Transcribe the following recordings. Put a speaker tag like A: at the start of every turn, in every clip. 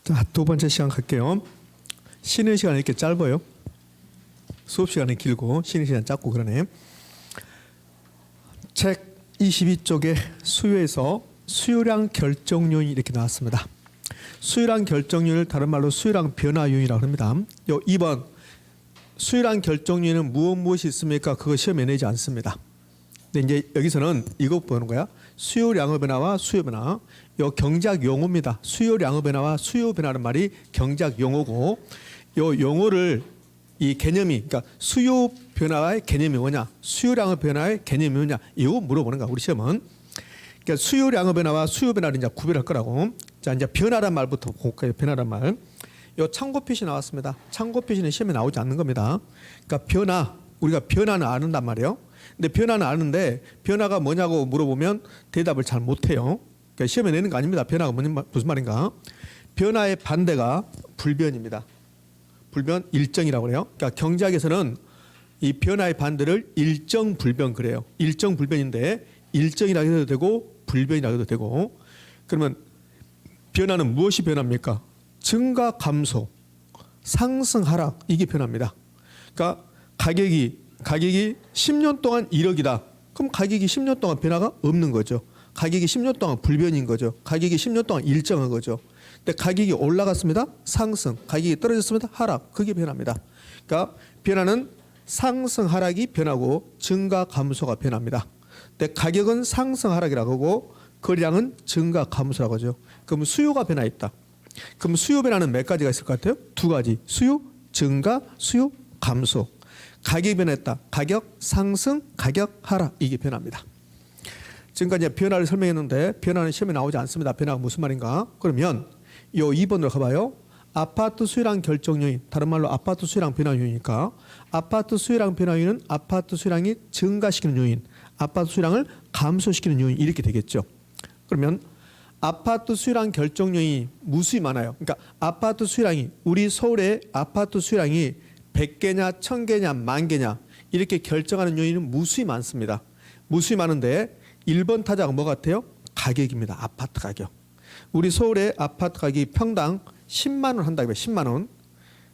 A: 자, 두 번째 시간 갈게요. 쉬는 시간이 이렇게 짧아요. 수업 시간이 길고 쉬는 시간 짧고 그러네. 책 22쪽에 수요에서 수요량 결정요인이 이렇게 나왔습니다. 수요량 결정요인을 다른 말로 수요량 변화 요인이라고 합니다. 요 2번 수요량 결정요인은 무엇이 있습니까? 그거 시험에 내지 않습니다. 근데 이제 여기서는 이거 보는 거야. 수요량의 변화와 수요 변화. 요 경제학 용어입니다. 수요량의 변화와 수요 변화는 말이 경제학 용어고, 요 용어를 이 개념이, 그러니까 수요 변화의 개념이 뭐냐, 수요량의 변화의 개념이 뭐냐, 이거 물어보는 거야 우리 시험은. 그러니까 수요량의 변화와 수요 변화를 이제 구별할 거라고. 자, 이제 변화란 말부터 볼까요? 변화란 말. 요 참고 표시 나왔습니다. 참고 표시는 시험에 나오지 않는 겁니다. 그러니까 변화, 우리가 변화는 아는단 말이에요. 근데 변화는 아는데 변화가 뭐냐고 물어보면 대답을 잘 못해요. 그러니까 시험에 내는 거 아닙니다. 변화가 무슨 말인가? 변화의 반대가 불변입니다. 불변, 일정이라고 그래요. 그러니까 경제학에서는 이 변화의 반대를 일정 불변 그래요. 일정 불변인데 일정이라고 해도 되고 불변이라고 해도 되고. 그러면 변화는 무엇이 변합니까? 증가, 감소, 상승, 하락, 이게 변화입니다. 그러니까 가격이 10년 동안 1억이다. 그럼 가격이 10년 동안 변화가 없는 거죠. 가격이 10년 동안 불변인 거죠. 가격이 10년 동안 일정한 거죠. 근데 가격이 올라갔습니다. 상승. 가격이 떨어졌습니다. 하락. 그게 변화입니다. 그러니까 변화는 상승, 하락이 변하고 증가, 감소가 변합니다. 근데 가격은 상승, 하락이라고 하고 거래량은 증가, 감소라고 하죠. 그럼 수요가 변화했다. 그럼 수요 변화는 몇 가지가 있을 것 같아요? 두 가지. 수요 증가, 수요 감소. 가격이 변했다. 가격 상승, 가격 하락. 이게 변화입니다. 지금까지 변화를 설명했는데 변화는 시험에 나오지 않습니다. 변화가 무슨 말인가? 그러면 이 2번으로 가봐요. 아파트 수요량 결정 요인, 다른 말로 아파트 수요량 변화 요인이니까 아파트 수요량 변화 요인은 아파트 수요량이 증가시키는 요인, 아파트 수요량을 감소시키는 요인, 이렇게 되겠죠. 그러면 아파트 수요량 결정 요인이 무수히 많아요. 그러니까 아파트 수요량이, 우리 서울의 아파트 수요량이 100개냐 1000개냐 10,000개냐 이렇게 결정하는 요인은 무수히 많습니다. 무수히 많은데 1번 타자가 뭐 같아요? 가격입니다. 아파트 가격. 우리 서울의 아파트 가격이 평당 10만 원 한다고요. 10만 원.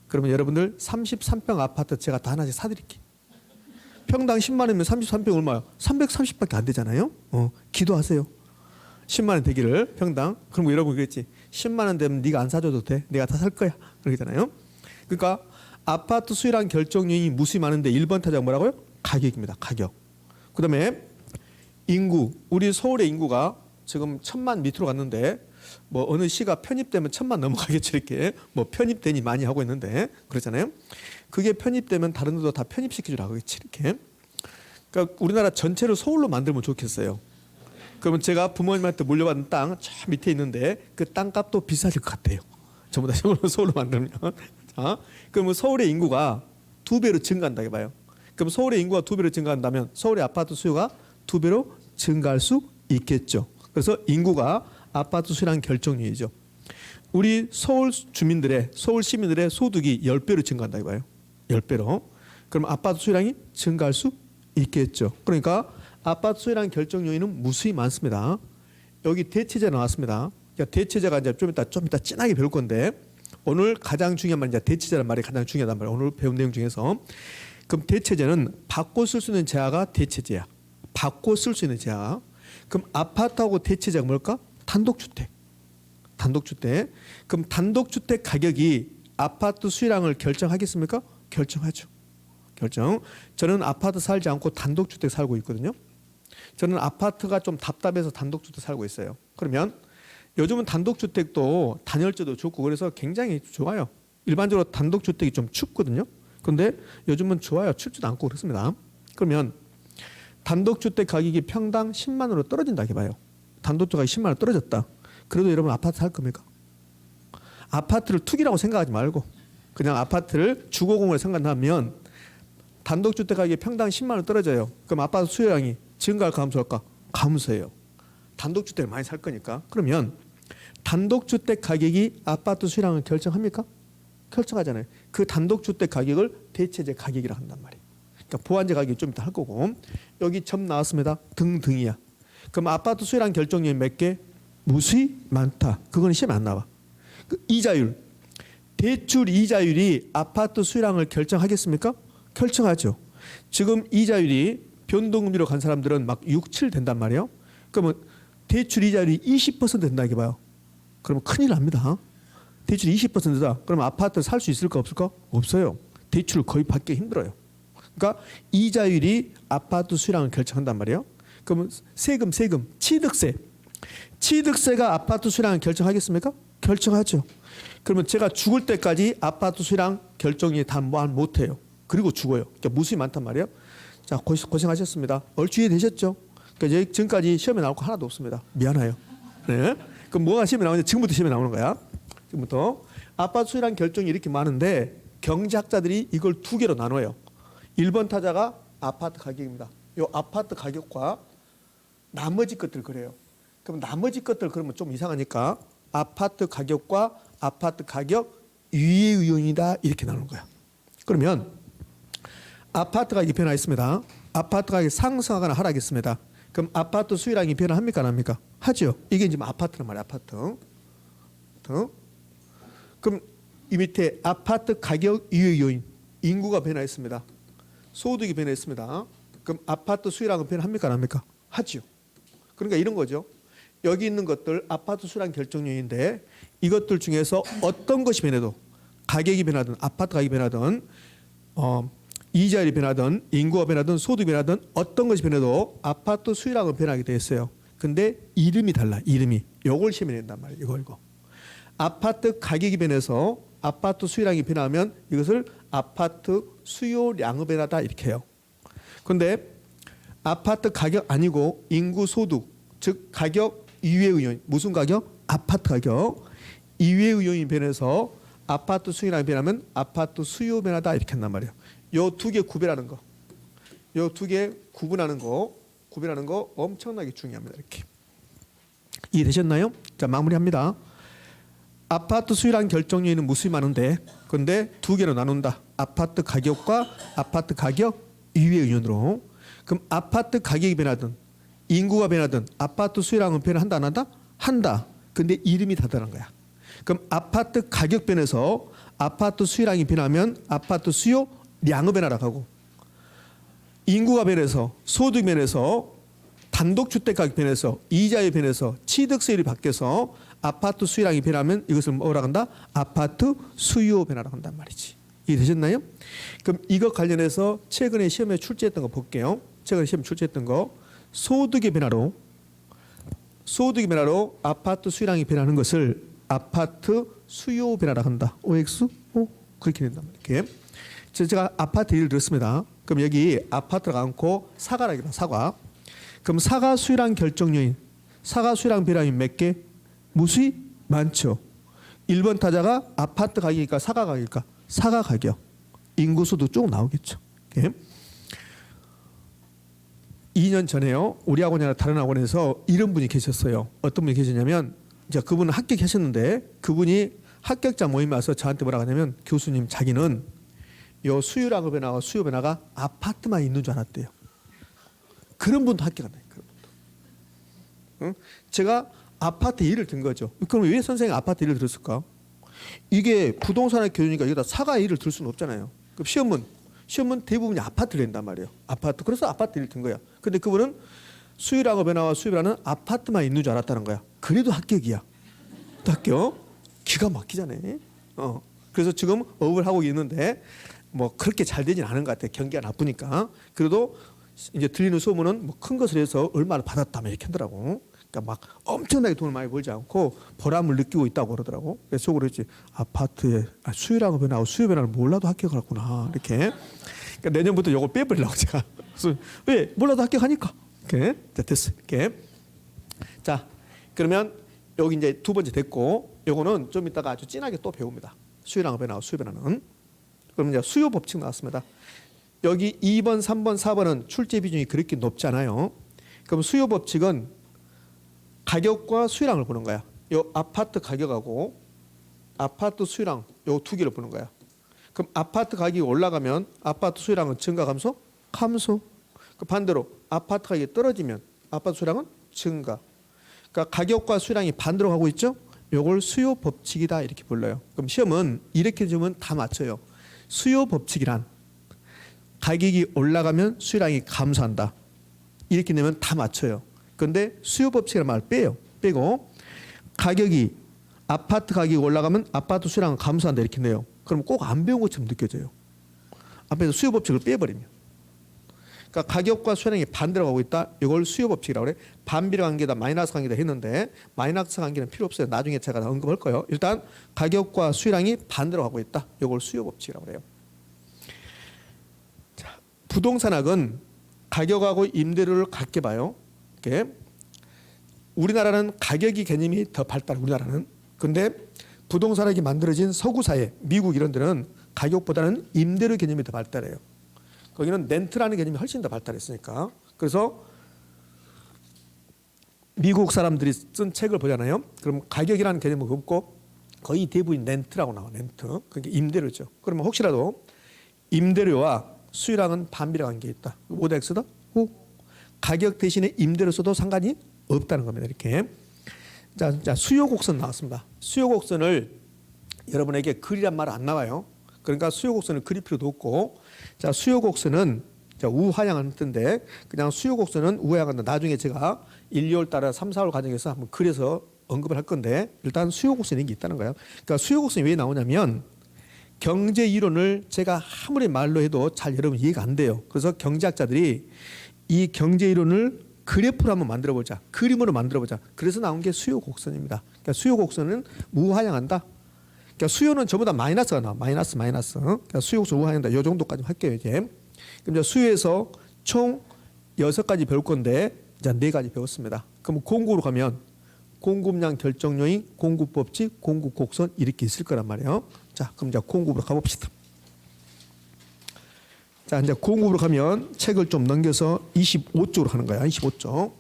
A: 그러면 여러분들 33평 아파트 제가 다 하나씩 사드릴게요. 평당 10만 원이면 33평 얼마요? 330밖에 안 되잖아요. 기도하세요. 10만 원 되기를 평당. 그럼 여러분 그랬지. 10만 원 되면 네가 안 사줘도 돼. 내가 다 살 거야. 그러잖아요. 그러니까 아파트 수요량 결정 요인이 무수히 많은데 1번 타자가 뭐라고요? 가격입니다. 가격. 그다음에 인구. 우리 서울의 인구가 지금 1000만 밑으로 갔는데 뭐 어느 시가 편입되면 1000만 넘어가겠죠. 이렇게 뭐 편입되니 많이 하고 있는데 그렇잖아요. 그게 편입되면 다른 데도 다 편입시켜주라고 하겠지. 이렇게. 그러니까 우리나라 전체를 서울로 만들면 좋겠어요. 그러면 제가 부모님한테 물려받은 땅 저 밑에 있는데 그 땅값도 비싸질 것 같아요. 전부 다 서울로 만들면. 자, 그러면 서울의 인구가 2배로 증가한다 해봐요. 그럼 서울의 인구가 2배로 증가한다면 서울의 아파트 수요가 2배로 증가할 수 있겠죠. 그래서 인구가 아파트 수요량 결정요인이죠. 우리 서울 주민들의, 서울 시민들의 소득이 10배로 증가한다 해봐요. 10배로. 그럼 아파트 수요량이 증가할 수 있겠죠. 그러니까 아파트 수요량 결정 요인은 무수히 많습니다. 여기 대체제 나왔습니다. 그러니까 대체제가 이제 좀 이따 진하게 배울 건데 오늘 가장 중요한 말이 이제 대체제라는 말이 가장 중요하단 말이에요. 오늘 배운 내용 중에서. 그럼 대체제는 바꿔 쓸 수 있는 제하가 대체제야. 바꿔 쓸 수 있는 제하. 그럼 아파트하고 대체제가 뭘까? 단독주택. 단독주택. 그럼 단독주택 가격이 아파트 수요량을 결정하겠습니까? 결정하죠. 결정. 저는 아파트 살지 않고 단독주택 살고 있거든요. 저는 아파트가 좀 답답해서 단독주택 살고 있어요. 그러면 요즘은 단독주택도 단열재도 좋고 그래서 굉장히 좋아요. 일반적으로 단독주택이 좀 춥거든요. 그런데 요즘은 좋아요. 춥지도 않고 그렇습니다. 그러면 단독주택 가격이 평당 10만 원으로 떨어진다 해봐요. 단독주택 가격이 10만 원 떨어졌다. 그래도 여러분 아파트 살 겁니까? 아파트를 투기라고 생각하지 말고 그냥 아파트를 주거공으로 생각하면 단독주택 가격이 평당 10만 원 떨어져요. 그럼 아파트 수요량이 증가할까 감소할까? 감소해요. 단독주택을 많이 살 거니까. 그러면 단독주택 가격이 아파트 수요량을 결정합니까? 결정하잖아요. 그 단독주택 가격을 대체제 가격이라 한단 말이에요. 그러니까 보완제 가격이 좀 이따 할 거고 여기 점 나왔습니다. 등등이야. 그럼 아파트 수요량 결정률이 몇 개? 무수히 많다. 그건 시험에 안 나와. 그 이자율, 대출 이자율이 아파트 수요량을 결정하겠습니까? 결정하죠. 지금 이자율이 변동금리로 간 사람들은 막 6, 7 된단 말이에요. 그러면 대출 이자율이 20% 된다 이게 봐요. 그러면 큰일 납니다. 대출이 20%다. 그러면 아파트 살 수 있을까 없을까? 없어요. 대출을 거의 받기 힘들어요. 그러니까 이자율이 아파트 수요량을 결정한단 말이에요. 그러면 세금, 취득세가 아파트 수요량을 결정하겠습니까? 결정하죠. 그러면 제가 죽을 때까지 아파트 수요량 결정이 다 못해요. 그리고 죽어요. 그러니까 무수히 많단 말이에요. 자, 고생하셨습니다. 얼추 이해되셨죠? 그러니까 지금까지 시험에 나올 거 하나도 없습니다. 미안해요. 네. 그럼 뭐가 시험에 나오는데 지금부터 시험에 나오는 거야. 지금부터 아파트 수요량 결정이 이렇게 많은데 경제학자들이 이걸 두 개로 나눠요. 1번 타자가 아파트 가격입니다. 이 아파트 가격과 나머지 것들 그래요. 그럼 나머지 것들 그러면 좀 이상하니까 아파트 가격과 아파트 가격 유예 요인이다 이렇게 나누는 거야. 그러면 아파트 가격이 변화했습니다. 아파트 가격이 상승하거나 하락했습니다. 그럼 아파트 수요량이 변화합니까 안 합니까? 하죠. 이게 지금 아파트란 말이야. 아파트. 그럼 이 밑에 아파트 가격 유예 요인 인구가 변화했습니다. 소득이 변화했습니다. 그럼 아파트 수요량은 변화합니까 안 합니까? 하죠. 그러니까 이런 거죠. 여기 있는 것들 아파트 수요량 결정 요인인데 이것들 중에서 어떤 것이 변해도 가격이 변하든 아파트 가격이 변하든 이자율이 변하든 인구가 변하든 소득이 변하든 어떤 것이 변해도 아파트 수요량은 변하게 돼 있어요. 근데 이름이 달라. 이름이. 요걸 시험에 낸단 말이에요. 이거. 아파트 가격이 변해서 아파트 수요량이 변하면 이것을 아파트 수요량의 변화다 이렇게 해요. 근데 아파트 가격 아니고 인구 소득 즉 가격 이외의 요인 무슨 가격? 아파트 가격 이외의 요인이 변해서 아파트 수요량이 변하면 아파트 수요 변화다 이렇게 한단 말이에요. 요 두 개 구별하는 거, 요 두 개 구분하는 거 엄청나게 중요합니다. 이렇게 이해되셨나요? 자 마무리합니다. 아파트 수요량 결정 요인은 무수히 많은데 그런데 두 개로 나눈다. 아파트 가격과 아파트 가격 이외의 요인으로. 그럼 아파트 가격이 변하든 인구가 변하든 아파트 수요량은 변화한다 안 한다? 한다. 근데 이름이 다르다는 거야. 그럼 아파트 가격 변해서 아파트 수요량이 변하면 아파트 수요량의 변화라고 하고 인구가 변해서 소득 변해서 단독주택가격 변해서 이자율 변해서 취득세율이 바뀌어서 아파트 수요량이 변하면 이것을 뭐라고 한다? 아파트 수요 변화라고 한단 말이지. 이해되셨나요? 그럼 이거 관련해서 최근에 시험에 출제했던 거 볼게요. 최근에 시험에 출제했던 거 소득의 변화로 아파트 수요량이 변하는 것을 아파트 수요 변화라고 한다. OX? 그렇게 된단 말이에요. 제가 아파트 예를 들었습니다. 그럼 여기 아파트가 않고 사과라기다. 사과. 그럼 사과 수요량 결정 요인. 사과 수요량 변화인 몇 개? 무수히 많죠. 1번 타자가 아파트 가격일까 사과 가격일까? 사과 가격. 인구수도 쭉 나오겠죠. 예. 2년 전에요. 우리 학원이 아니라 다른 학원에서 이런 분이 계셨어요. 어떤 분이 계셨냐면 이제 그분은 합격하셨는데 그분이 합격자 모임에 와서 저한테 뭐라고 하냐면 교수님 자기는 요 수요량의 변화와 수요 변화가 아파트만 있는 줄 알았대요. 그런 분도 합격한다. 그런 분도. 응? 제가 아파트 예를 든 거죠. 그럼 왜 선생님 아파트 예를 들었을까? 이게 부동산의 교수니까 여기다 사과 예를 들 수는 없잖아요. 그럼 시험은 대부분이 아파트를 낸단 말이에요. 아파트. 그래서 아파트 예를 든 거야. 근데 그분은 수요량의 변화와 수요 변화는 아파트만 있는 줄 알았다는 거야. 그래도 합격이야. 합격. 기가 막히잖아요. 그래서 지금 업을 하고 있는데 뭐 그렇게 잘 되진 않은 것 같아요. 경기가 나쁘니까. 그래도 이제 들리는 소문은 뭐 큰 것을 해서 얼마를 받았다며 이렇게 하더라고. 그러니까 막 엄청나게 돈을 많이 벌지 않고 보람을 느끼고 있다고 그러더라고. 그래서 속으로 했지. 아파트에 수요량의 변화하고 수요 변화를 몰라도 합격을 했구나. 이렇게. 그러니까 내년부터 이걸 빼버리려고 제가. 왜? 몰라도 합격하니까. 이렇게. 자, 됐어. 이렇게. 자, 그러면 여기 이제 두 번째 됐고, 요거는 좀 이따가 아주 진하게 또 배웁니다. 수요량의 변화하고 수요 변화는. 그럼 이제 수요 법칙 나왔습니다. 여기 2번, 3번, 4번은 출제 비중이 그렇게 높지 않아요. 그럼 수요 법칙은 가격과 수요량을 보는 거야. 요 아파트 가격하고 아파트 수요량 요 두 개를 보는 거야. 그럼 아파트 가격이 올라가면 아파트 수요량은 증가 감소? 감소. 그 반대로 아파트 가격이 떨어지면 아파트 수요량은 증가. 그러니까 가격과 수요량이 반대로 가고 있죠. 요걸 수요 법칙이다 이렇게 불러요. 그럼 시험은 이렇게 주면 다 맞춰요. 수요 법칙이란 가격이 올라가면 수요량이 감소한다. 이렇게 내면 다 맞춰요. 그런데 수요 법칙이라는 말을 빼요. 빼고 가격이 아파트 가격이 올라가면 아파트 수요량은 감소한다 이렇게 내요. 그럼 꼭 안 배운 것처럼 느껴져요. 앞에서 수요 법칙을 빼버리면. 그러니까 가격과 수요량이 반대로 가고 있다. 이걸 수요 법칙이라고 그래. 반비례 관계다, 마이너스 관계다 했는데 마이너스 관계는 필요 없어요. 나중에 제가 언급할 거예요. 일단 가격과 수요량이 반대로 가고 있다. 이걸 수요 법칙이라고 그래요. 자, 부동산학은 가격하고 임대료를 같게 봐요. 이렇게. 우리나라는 가격이 개념이 더 발달. 우리나라는. 근데 부동산학이 만들어진 서구 사회, 미국 이런 데는 가격보다는 임대료 개념이 더 발달해요. 거기는 렌트라는 개념이 훨씬 더 발달했으니까. 그래서 미국 사람들이 쓴 책을 보잖아요. 그럼 가격이라는 개념은 없고 거의 대부분 렌트라고 나와. 렌트. 그게 임대료죠. 그러면 혹시라도 임대료와 수요량은 반비례 관계에 있다. 5x다. 가격 대신에 임대료 써도 상관이 없다는 겁니다. 이렇게. 자, 수요 곡선 나왔습니다. 수요 곡선을 여러분에게 그리란 말 안 나와요. 그러니까 수요 곡선을 그릴 필요도 없고, 자, 수요 곡선은 우하향을 했던데 그냥 수요 곡선은 우하향한다. 나중에 제가 1, 2월 달에 3, 4월 과정에서 한번 그려서 언급을 할 건데 일단 수요 곡선이 있다는 거예요. 그러니까 수요 곡선이 왜 나오냐면 경제 이론을 제가 아무리 말로 해도 잘 여러분 이해가 안 돼요. 그래서 경제학자들이 이 경제 이론을 그래프로 한번 만들어 보자. 그림으로 만들어 보자. 그래서 나온 게 수요 곡선입니다. 그러니까 수요 곡선은 우하향한다. 그러니까 수요는 전부 다 마이너스가 나와. 마이너스. 그러니까 수요 곡선 우하향한다. 이 정도까지 할게요, 이제. 그럼 이제 수요에서 총 6가지 배울 건데 이제 4가지 배웠습니다. 그럼 공급으로 가면 공급량 결정 요인, 공급 법칙, 공급 곡선 이렇게 있을 거란 말이에요. 자, 그럼 이제 공급으로 가봅시다. 자, 이제 공급으로 가면 책을 좀 넘겨서 25쪽으로 가는 거야. 25쪽.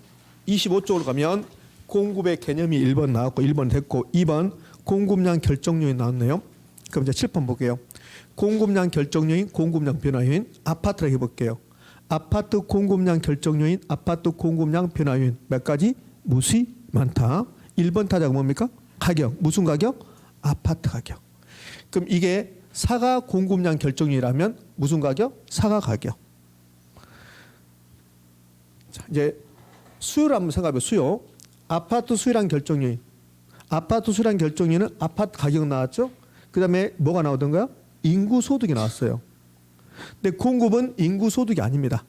A: 25쪽으로 가면 공급의 개념이 1번 나왔고 1번 됐고 2번 공급량 결정 요인 나왔네요. 그럼 이제 7번 볼게요. 공급량 결정 요인, 공급량 변화 요인 아파트로 해볼게요. 아파트 공급량 결정 요인, 아파트 공급량 변화 요인 몇 가지? 무수히 많다. 1번 타자가 뭡니까? 가격. 무슨 가격? 아파트 가격. 그럼 이게 사가 공급량 결정 요인이라면 무슨 가격? 사가 가격. 자, 이제 수요를 한번 생각해 보세요. 수요. 아파트 수요량 결정 요인. 아파트 수요량 결정 요인은 아파트 가격 나왔죠? 그다음에 뭐가 나오던가요? 인구 소득이 나왔어요. 근데 공급은 인구 소득이 아닙니다.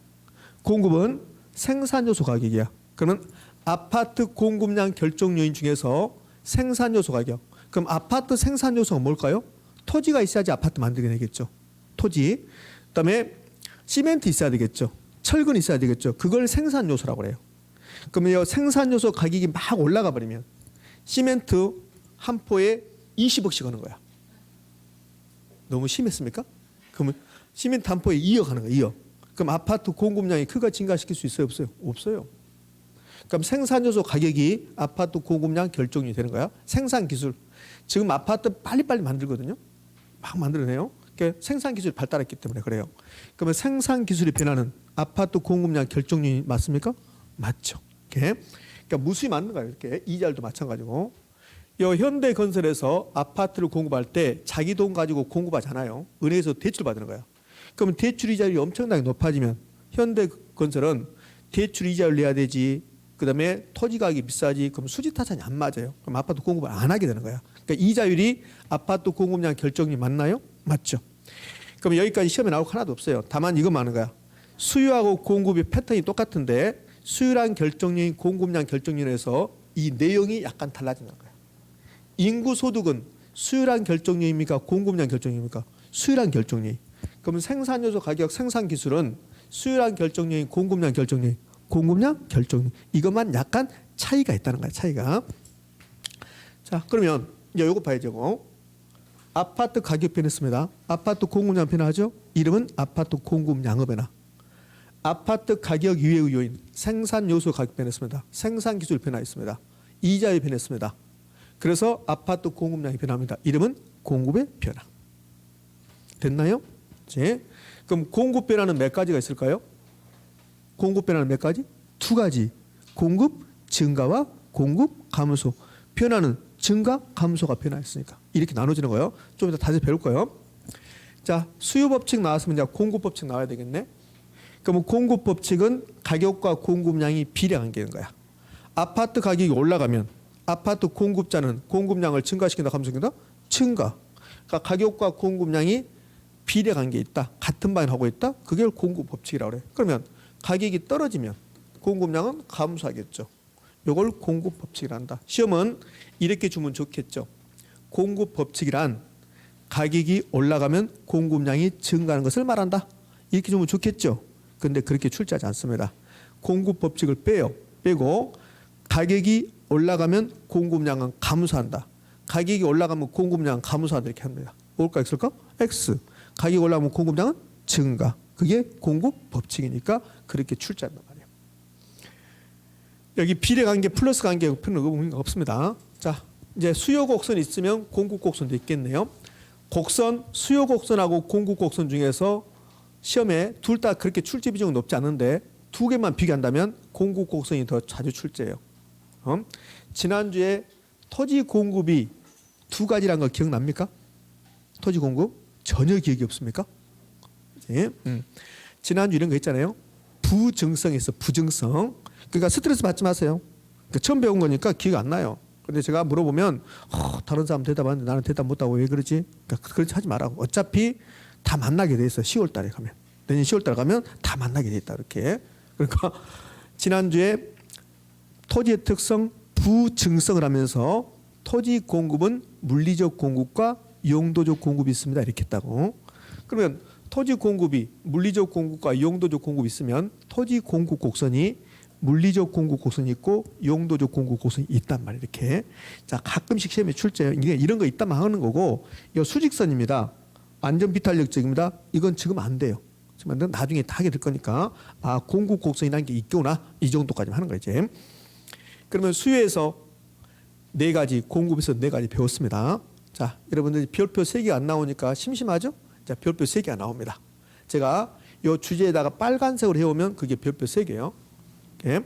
A: 공급은 생산 요소 가격이야. 그러면 아파트 공급량 결정 요인 중에서 생산 요소 가격. 그럼 아파트 생산 요소가 뭘까요? 토지가 있어야지 아파트 만들게 되겠죠. 토지. 그다음에 시멘트 있어야 되겠죠. 철근 있어야 되겠죠. 그걸 생산 요소라고 그래요. 그러면 이 생산 요소 가격이 막 올라가 버리면 시멘트 한 포에 20억씩 하는 거야. 너무 심했습니까? 그러면 시멘트 한 포에 2억 하는 거야. 2억. 그럼 아파트 공급량이 크게 증가시킬 수 있어요? 없어요? 없어요. 그럼 생산 요소 가격이 아파트 공급량 결정이 되는 거야. 생산 기술. 지금 아파트 빨리빨리 만들거든요. 막 만들어내요. 그러니까 생산 기술이 발달했기 때문에 그래요. 그러면 생산 기술이 변하는 아파트 공급량 결정률이 맞습니까? 맞죠. 이렇게. 그러니까 무수히 맞는 거예요. 이렇게 이자율도 마찬가지고. 요 현대건설에서 아파트를 공급할 때 자기 돈 가지고 공급하잖아요. 은행에서 대출 받는 거야. 그러면 대출 이자율이 엄청나게 높아지면 현대건설은 대출 이자율 내야 되지. 그다음에 토지 가격이 비싸지. 그럼 수지 타산이 안 맞아요. 그럼 아파트 공급을 안 하게 되는 거야. 그러니까 이자율이 아파트 공급량 결정이 맞나요? 맞죠. 그럼 여기까지 시험에 나올 거 하나도 없어요. 다만 이거 많은 거야. 수요하고 공급의 패턴이 똑같은데 수요량 결정률, 공급량 결정률에서 이 내용이 약간 달라지는 거야. 인구 소득은 수요량 결정률입니까? 공급량 결정률입니까? 수요량 결정률. 그러면 생산 요소 가격, 생산 기술은 수요량 결정률, 공급량 결정률, 공급량 결정률. 이것만 약간 차이가 있다는 거야. 차이가. 자, 그러면 이제 요거 봐야죠. 아파트 가격 변했습니다. 아파트 공급량 변화하죠? 이름은 아파트 공급량의 변화. 아파트 가격 이외의 요인, 생산 요소 가격 변했습니다. 생산 기술 변화했습니다. 이자율 변했습니다. 그래서 아파트 공급량이 변합니다. 이름은 공급의 변화. 됐나요? 네. 그럼 공급 변화는 몇 가지가 있을까요? 공급 변화는 몇 가지? 2가지. 공급 증가와 공급 감소. 변화는 증가, 감소가 변화했으니까 이렇게 나눠지는 거예요. 좀 이따 다시 배울 거예요. 자, 수요 법칙 나왔으면 이제 공급 법칙 나와야 되겠네. 그럼 공급 법칙은 가격과 공급량이 비례관계인 거야. 아파트 가격이 올라가면 아파트 공급자는 공급량을 증가시킨다, 감소시킨다? 증가. 그러니까 가격과 공급량이 비례관계에 있다. 같은 방향을 하고 있다. 그게 공급 법칙이라고 그래. 그러면 가격이 떨어지면 공급량은 감소하겠죠. 이걸 공급 법칙이란다. 시험은 이렇게 주면 좋겠죠. 공급 법칙이란 가격이 올라가면 공급량이 증가하는 것을 말한다. 이렇게 주면 좋겠죠. 근데 그렇게 출제하지 않습니다. 공급 법칙을 빼고 가격이 올라가면 공급량은 감소한다. 가격이 올라가면 공급량은 감소한다 이렇게 합니다. 뭘까 X일까? X. 가격이 올라가면 공급량은 증가. 그게 공급 법칙이니까 그렇게 출제한단 말이에요. 여기 비례관계 플러스 관계 표는 의미가 없습니다. 자, 이제 수요 곡선이 있으면 공급 곡선도 있겠네요. 곡선, 수요 곡선하고 공급 곡선 중에서 시험에 둘 다 그렇게 출제 비중은 높지 않은데 두 개만 비교한다면 공급 곡선이 더 자주 출제해요. 지난주에 토지 공급이 두 가지란 거 기억납니까? 토지 공급 전혀 기억이 없습니까? 예? 지난주 이런 거 있잖아요. 부증성이 있어. 부증성. 그러니까 스트레스 받지 마세요. 그러니까 처음 배운 거니까 기억 안 나요. 근데 제가 물어보면 다른 사람 대답하는데 나는 대답 못하고 왜 그러지? 그러니까 그렇지 하지 말라고. 어차피 다 만나게 돼 있어. 10월 달에 가면. 내년 10월 달에 가면 다 만나게 돼 있다. 이렇게. 그러니까 지난주에 토지의 특성 부증성을 하면서 토지 공급은 물리적 공급과 용도적 공급이 있습니다. 이렇게 했다고. 그러면 토지 공급이 물리적 공급과 용도적 공급이 있으면 토지 공급 곡선이 물리적 공급 곡선이 있고 용도적 공급 곡선이 있단 말이에요. 이렇게. 자, 가끔씩 시험에 출제해요. 이런 거 있다만 하는 거고 이거 수직선입니다. 완전 비탄력적입니다. 이건 지금 안 돼요. 지금 나중에 다 하게 될 거니까 아, 공급 곡선이라는 게 있구나. 이 정도까지만 하는 거예요. 이제. 그러면 수요에서 네 가지, 공급에서 네 가지 배웠습니다. 자, 여러분들 별표 3개가 안 나오니까 심심하죠? 자, 별표 3개가 나옵니다. 제가 이 주제에다가 빨간색으로 해오면 그게 별표 3개예요. 예?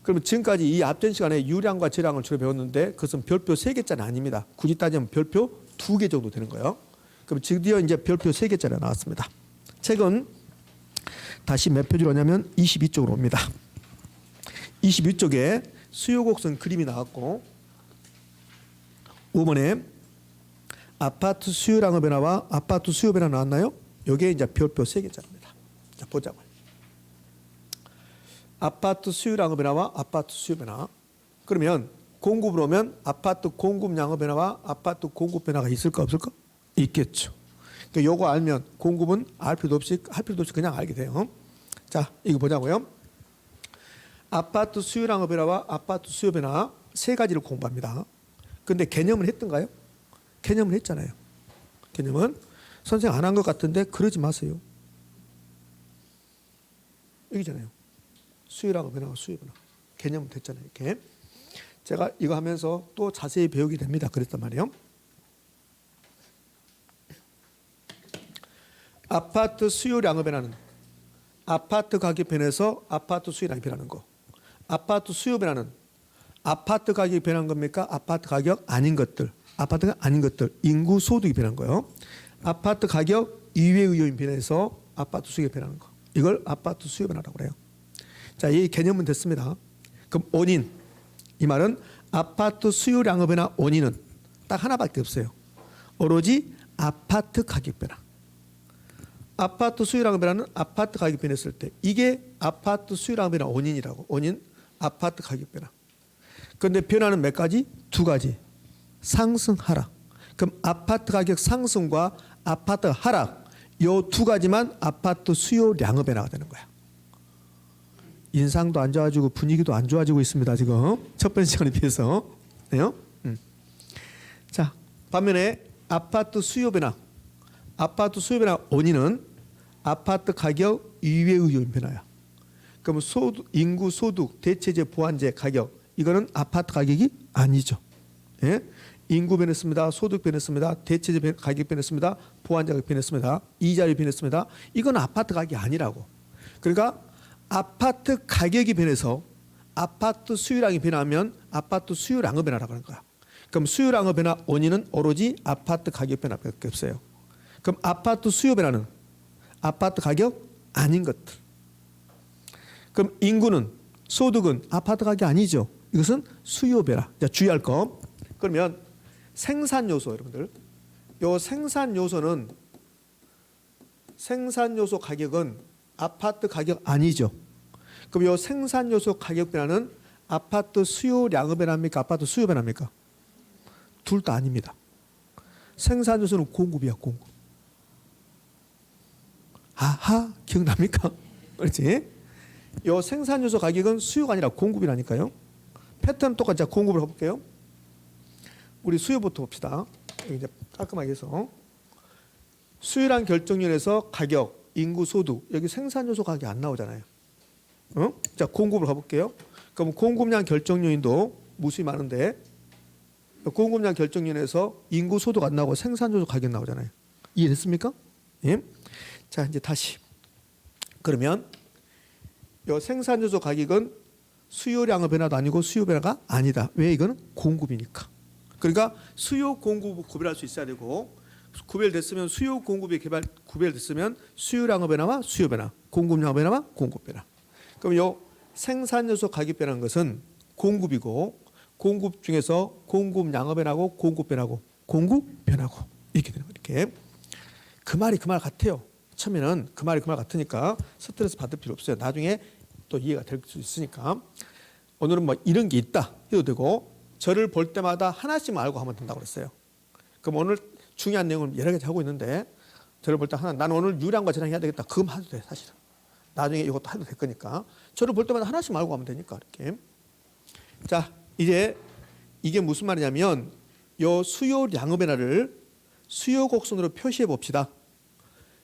A: 그러면 지금까지 이 앞전 시간에 유량과 저량을 주로 배웠는데 그것은 별표 3개짜리 아닙니다. 굳이 따지면 별표 2개 정도 되는 거예요. 그럼 드디어 이제 별표 3개짜리가 나왔습니다. 책은 다시 몇 페이지로 오냐면 22쪽으로 옵니다. 22쪽에 수요곡선 그림이 나왔고 5번에 아파트 수요량의 변화와 아파트 수요 변화 나왔나요? 이게 이제 별표 3개짜리입니다. 자, 보자고요. 아파트 수요량의 변화와 아파트 수요 변화. 그러면 공급으로 오면 아파트 공급량의 변화와 아파트 공급 변화가 있을까 없을까? 있겠죠. 그러니까 요거 알면 공급은 할 필요도 없이 그냥 알게 돼요. 자, 이거 보자고요. 아파트 수요량의 변화와 아파트 수요 변화 세 가지를 공부합니다. 근데 개념을 했던가요? 개념을 했잖아요. 개념은 선생님 안 한 것 같은데 그러지 마세요. 여기잖아요. 수요량의 변화와 수요 변화. 개념은 됐잖아요. 이렇게. 제가 이거 하면서 또 자세히 배우게 됩니다. 그랬단 말이에요. 아파트 수요량의 변화는 아파트 가격 변해서 아파트 수요량이 변하는 거. 아파트 수요 변화는 아파트 가격이 변한 겁니까? 아파트 가격 아닌 것들. 아파트가 아닌 것들. 인구 소득이 변한 거예요. 아파트 가격 이외의 요인 변해서 아파트 수요가 변하는 거. 이걸 아파트 수요 변화라고 그래요. 자, 이 개념은 됐습니다. 그럼 원인. 이 말은 아파트 수요량의 변화 원인은 딱 하나밖에 없어요. 오로지 아파트 가격 변화. 아파트 수요량의 변화는 아파트 가격 변했을 때 이게 아파트 수요량의 변화 원인이라고. 원인 아파트 가격 변화. 그런데 변화는 몇 가지? 두 가지. 상승 하락. 그럼 아파트 가격 상승과 아파트 하락 요 두 가지만 아파트 수요량의 변화가 되는 거야. 인상도 안 좋아지고 분위기도 안 좋아지고 있습니다. 지금 첫 번째 시간에 비해서. 네요? 자, 반면에 아파트 수요 변화. 아파트 수요 변화 원인은 아파트 가격 이외의 요인 변화야. 그럼 소득, 인구 소득, 대체재, 보완재 가격 이거는 아파트 가격이 아니죠. 예? 인구 변했습니다. 소득 변했습니다. 대체재 가격 변했습니다. 보완재 가격 변했습니다. 이자율 변했습니다. 이건 아파트 가격이 아니라고. 그러니까 아파트 가격이 변해서 아파트 수요량이 변하면 아파트 수요량의 변화라고 하는 거야. 그럼 수요량의 변화 원인은 오로지 아파트 가격 변화밖에 없어요. 그럼 아파트 수요 변화는 아파트 가격 아닌 것들. 그럼 인구는 소득은 아파트 가격이 아니죠. 이것은 수요 변화. 자, 주의할 거. 그러면 생산 요소 여러분들. 요 생산 요소는 생산 요소 가격은 아파트 가격 아니죠. 그럼 요 생산 요소 가격 변화는 아파트 수요량의 변화입니까? 아파트 수요 변화입니까? 둘 다 아닙니다. 생산 요소는 공급이야, 공급. 아하, 기억납니까? 그렇지? 요 생산 요소 가격은 수요가 아니라 공급이라니까요. 패턴은 똑같이 공급을 해볼게요. 우리 수요부터 봅시다. 이제 깔끔하게 해서 수요량 결정률에서 가격, 인구, 소득 여기 생산 요소 가격이 안 나오잖아요. 자, 공급을 가볼게요. 그럼 공급량 결정요인도 무수히 많은데 공급량 결정요인에서 인구, 소득 안 나오고 생산 요소 가격 나오잖아요. 이해됐습니까? 예? 자, 이제 다시 그러면 요 생산 요소 가격은 수요량의 변화도 아니고 수요 변화가 아니다. 왜? 이거는 공급이니까. 그러니까 수요 공급을 구별할 수 있어야 되고 구별됐으면 수요 공급이 구별됐으면 수요량의 변화와 수요 변화, 공급량의 변화와 공급 변화. 그럼 요 생산 요소 가격 변화는 것은 공급이고 공급 중에서 공급량의 변화고 공급 변화고 공급 변화고 이렇게 되는 거예요. 이렇게 그 말이 그 말 같아요. 처음에는 그 말이 그 말 같으니까 스트레스 받을 필요 없어요. 나중에 또 이해가 될 수 있으니까 오늘은 뭐 이런 게 있다 해도 되고 저를 볼 때마다 하나씩만 알고 하면 된다고 그랬어요. 그럼 오늘 중요한 내용을 여러 가지 하고 있는데 저를 볼 때 하나 나는 오늘 유량과 전량 해야 되겠다. 그럼 해도 돼 사실은. 나중에 이것도 해도 될 거니까 저를 볼 때마다 하나씩만 알고 하면 되니까 이렇게. 자, 이제 이게 무슨 말이냐면 요 수요량의 변화를 수요 곡선으로 표시해 봅시다.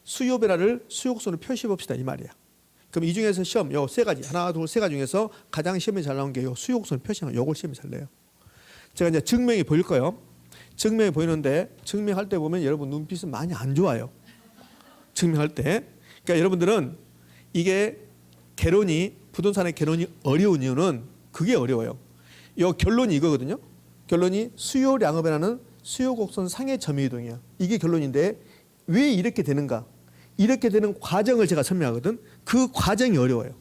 A: 수요 변화를 수요 곡선으로 표시해 봅시다 이 말이야. 그럼 이 중에서 시험 요 세 가지 하나 둘 세 가지 중에서 가장 시험에 잘 나온 게 요 수요 곡선 표시하는 요걸 시험에 잘 내요. 제가 이제 증명이 보일 거예요. 증명이 보이는데 증명할 때 보면 여러분 눈빛은 많이 안 좋아요. 증명할 때. 그러니까 여러분들은 이게 개론이 부동산의 개론이 어려운 이유는 그게 어려워요. 요 결론이 이거거든요. 결론이 수요량의 변화는 수요 곡선 상의 점의 이동이야. 이게 결론인데 왜 이렇게 되는가? 이렇게 되는 과정을 제가 설명하거든. 그 과정이 어려워요.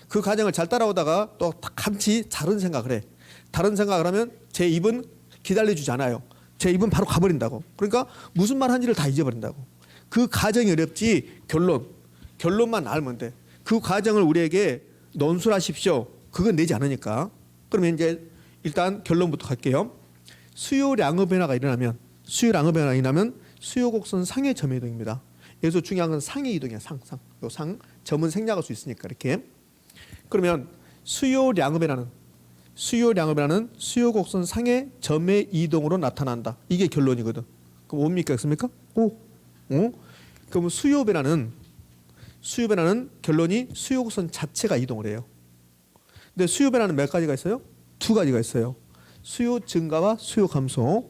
A: 그 과정을 잘 따라오다가 또 감치 다른 생각을 해. 다른 생각을 하면 제 입은 기다려주지 않아요. 제 입은 바로 가버린다고. 그러니까 무슨 말 한지를 다 잊어버린다고. 그 과정이 어렵지 결론만 알면 돼. 그 과정을 우리에게 논술하십시오. 그건 내지 않으니까. 그러면 이제 일단 결론부터 갈게요. 수요량의 변화가 일어나면 수요 곡선 상의 점의 이동입니다. 여기서 중요한 건 상의 이동이야. 상. 요 상 점은 생략할 수 있으니까 이렇게. 그러면 수요량의 변화는 수요 곡선 상의 점의 이동으로 나타난다. 이게 결론이거든. 그럼 뭡니까? 있습니까? 그럼 수요 변화는 결론이 수요 곡선 자체가 이동을 해요. 근데 수요 변화는 몇 가지가 있어요? 두 가지가 있어요. 수요 증가와 수요 감소.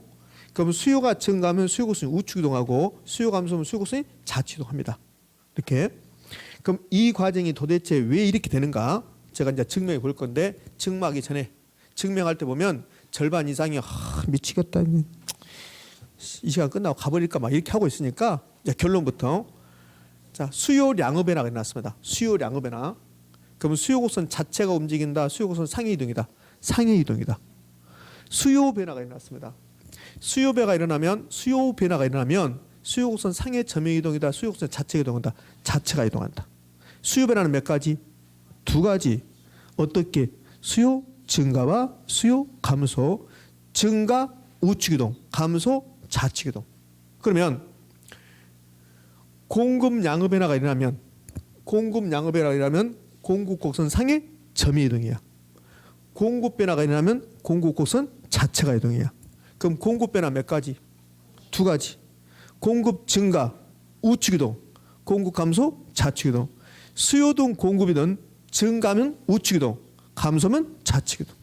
A: 그럼 수요가 증가하면 수요 곡선이 우측 이동하고 수요 감소하면 수요 곡선이 좌측 이동합니다. 이렇게. 그럼 이 과정이 도대체 왜 이렇게 되는가? 제가 이제 증명해 볼 건데 증명하기 전에 증명할 때 보면 절반 이상이 미치겠다. 이 시간 끝나고 가버릴까 막 이렇게 하고 있으니까 이제 결론부터 자 수요량의 변화가 일어났습니다. 수요량의 변화. 그러면 수요 곡선 자체가 움직인다. 수요 곡선 상의 이동이다. 상의 이동이다. 수요 변화가 일어났습니다. 수요 변화가 일어나면 수요 곡선 상의 점의 이동이다. 수요 곡선 자체가 이동한다. 자체가 이동한다. 수요 변화는 몇 가지? 두 가지. 어떻게? 수요 증가와 수요 감소. 증가 우측 이동, 감소 좌측 이동. 그러면 공급량의 변화가 일어나면 공급 곡선 상의 점의 이동이야. 공급 변화가 일어나면 공급 곡선 자체가 이동이야. 그럼 공급 변화 몇 가지? 두 가지. 공급 증가 우측 이동, 공급 감소 좌측 이동. 수요든 공급이든 증가면 우측 이동, 감소면 좌측 이동.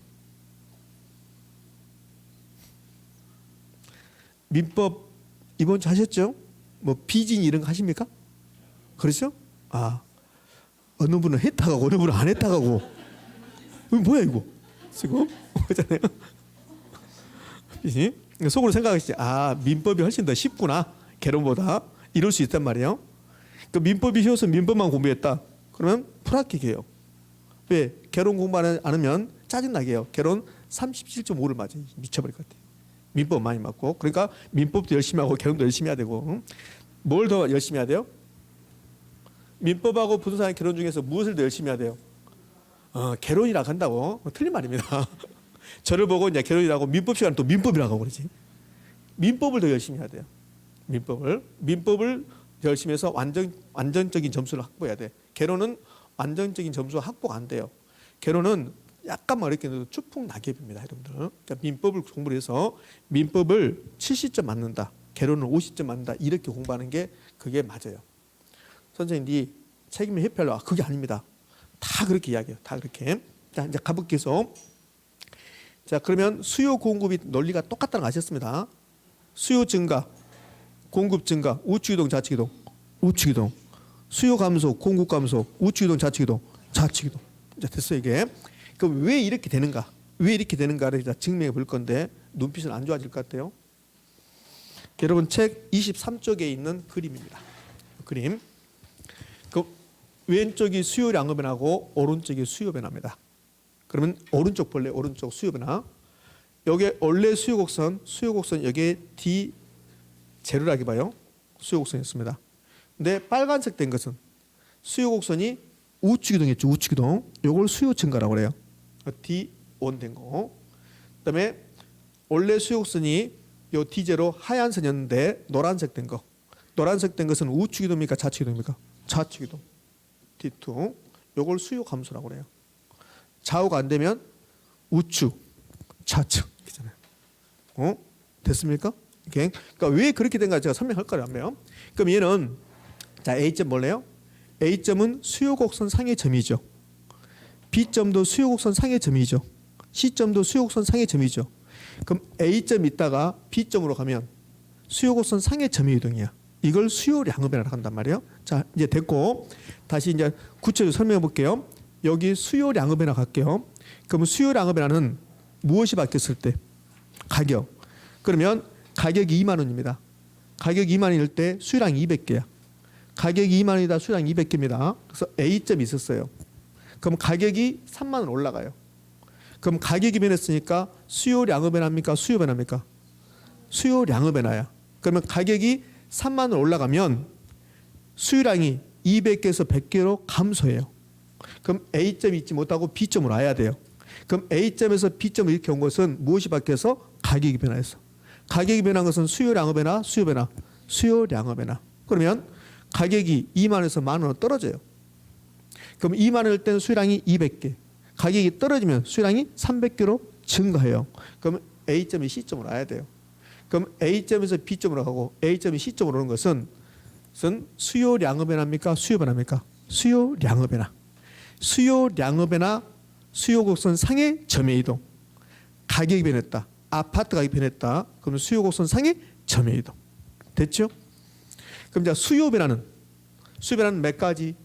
A: 민법 이번 주 하셨죠? 뭐 비진 이런 거 하십니까? 그렇죠? 어느 분은 했다 가고 어느 분은 안 했다 가고. 뭐야 이거? 지금 그잖아요. 그치? 속으로 생각하시지. 아, 민법이 훨씬 더 쉽구나. 개론보다. 이럴 수 있단 말이에요. 그 민법이 쉬워서 민법만 공부했다. 그러면 불합격해요. 왜? 개론 공부 안 하면 짜증나게 해요. 개론 37.5를 맞아요. 미쳐버릴 것 같아요. 민법 많이 맞고. 그러니까 민법도 열심히 하고 개론도 열심히 해야 되고. 응? 뭘 더 열심히 해야 돼요? 민법하고 부동산 개론 중에서 무엇을 더 열심히 해야 돼요? 개론이라고 한다고? 틀린 말입니다. 저를 보고 이제 개론이라고 민법 시간에 또 민법이라고 하고 그러지. 민법을 더 열심히 해야 돼요. 민법을 열심히 해서 완전적인 점수를 확보해야 돼. 개론은 완전적인 점수 확보가 안 돼요. 개론은 약간만 어렵게 해도 추풍 낙엽입니다, 여러분들. 그러니까 민법을 공부를 해서 민법을 70점 맞는다. 개론은 50점 맞는다. 이렇게 공부하는 게 그게 맞아요. 선생님, 네 책임이 회피하려. 그게 아닙니다. 다 그렇게 이야기해요. 다 그렇게. 자, 이제 가볼게요. 자, 그러면 수요 공급이 논리가 똑같다는 거 아셨습니다. 수요 증가, 공급 증가, 우측 이동, 좌측 이동, 우측 이동. 수요 감소, 공급 감소, 우측 이동, 좌측 이동, 좌측 이동. 자, 됐어요, 이게. 그럼 왜 이렇게 되는가? 왜 이렇게 되는가를 증명해 볼 건데 눈빛은 안 좋아질 것 같아요. 여러분 책 23쪽에 있는 그림입니다. 그림. 그 왼쪽이 수요량 변화고 오른쪽이 수요 변화입니다. 그러면 오른쪽 볼래? 오른쪽 수요 변화. 여기 원래 수요 곡선 여기에 D 제로라고 봐요. 수요 곡선이었습니다. 근데 빨간색 된 것은 수요 곡선이 우측 이동했죠. 우측 이동. 요걸 수요 증가라고 그래요. D1 된 거. 그다음에 원래 수요 곡선이 요 D0 하얀 선이었는데 노란색 된 거. 노란색 된 것은 우측 이동입니까? 좌측 이동입니까? 좌측 이동. D2. 요걸 수요 감소라고 그래요. 좌우가 안 되면 우측, 좌측 이렇게잖아요. 됐습니까? 이렇게. 그러니까 왜 그렇게 된가 제가 설명할 거라면. 그럼 얘는 자 A점 볼래요? A점은 수요 곡선 상의 점이죠. B점도 수요 곡선 상의 점이죠. C점도 수요 곡선 상의 점이죠. 그럼 A점 있다가 B점으로 가면 수요 곡선 상의 점의 이동이야. 이걸 수요량의 변화라고 한단 말이에요. 자, 이제 됐고 다시 이제 구체적으로 설명해 볼게요. 여기 수요량의 변화 갈게요. 그러면 수요량의 변화는 무엇이 바뀌었을 때? 가격. 그러면 가격이 2만 원입니다. 가격이 2만 원일 때 수요량이 200개야. 가격이 2만 원이다. 수요량이 200개입니다. 그래서 A점이 있었어요. 그럼 가격이 3만 원 올라가요. 그럼 가격이 변했으니까 수요량의 변화입니까? 수요 변화입니까? 수요량의 변화야. 그러면 가격이 3만 원 올라가면 수요량이 200개에서 100개로 감소해요. 그럼 A점이 있지 못하고 B점으로 와야 돼요. 그럼 A점에서 B점을 이렇게 온 것은 무엇이 바뀌어서? 가격이 변화했어. 가격이 변한 것은 수요량의 변화, 수요 변화, 수요량의 변화. 그러면 가격이 2만 원에서 만 원으로 떨어져요. 그럼 2만 원일 때는 수요량이 200개. 가격이 떨어지면 수요량이 300개로 증가해요. 그럼 A점이 C점으로 와야 돼요. 그럼 A점에서 B점으로 가고 A점이 C점으로 오는 것은 수요량의 변화입니까? 수요 변화입니까? 수요량의 변화. 수요량의 변화, 수요 곡선 상의 점의 이동. 가격이 변했다. 아파트 가격이 변했다. 그러면 수요 곡선 상의 점의 이동. 됐죠? 그럼 이제 수요 변화는 몇 가지?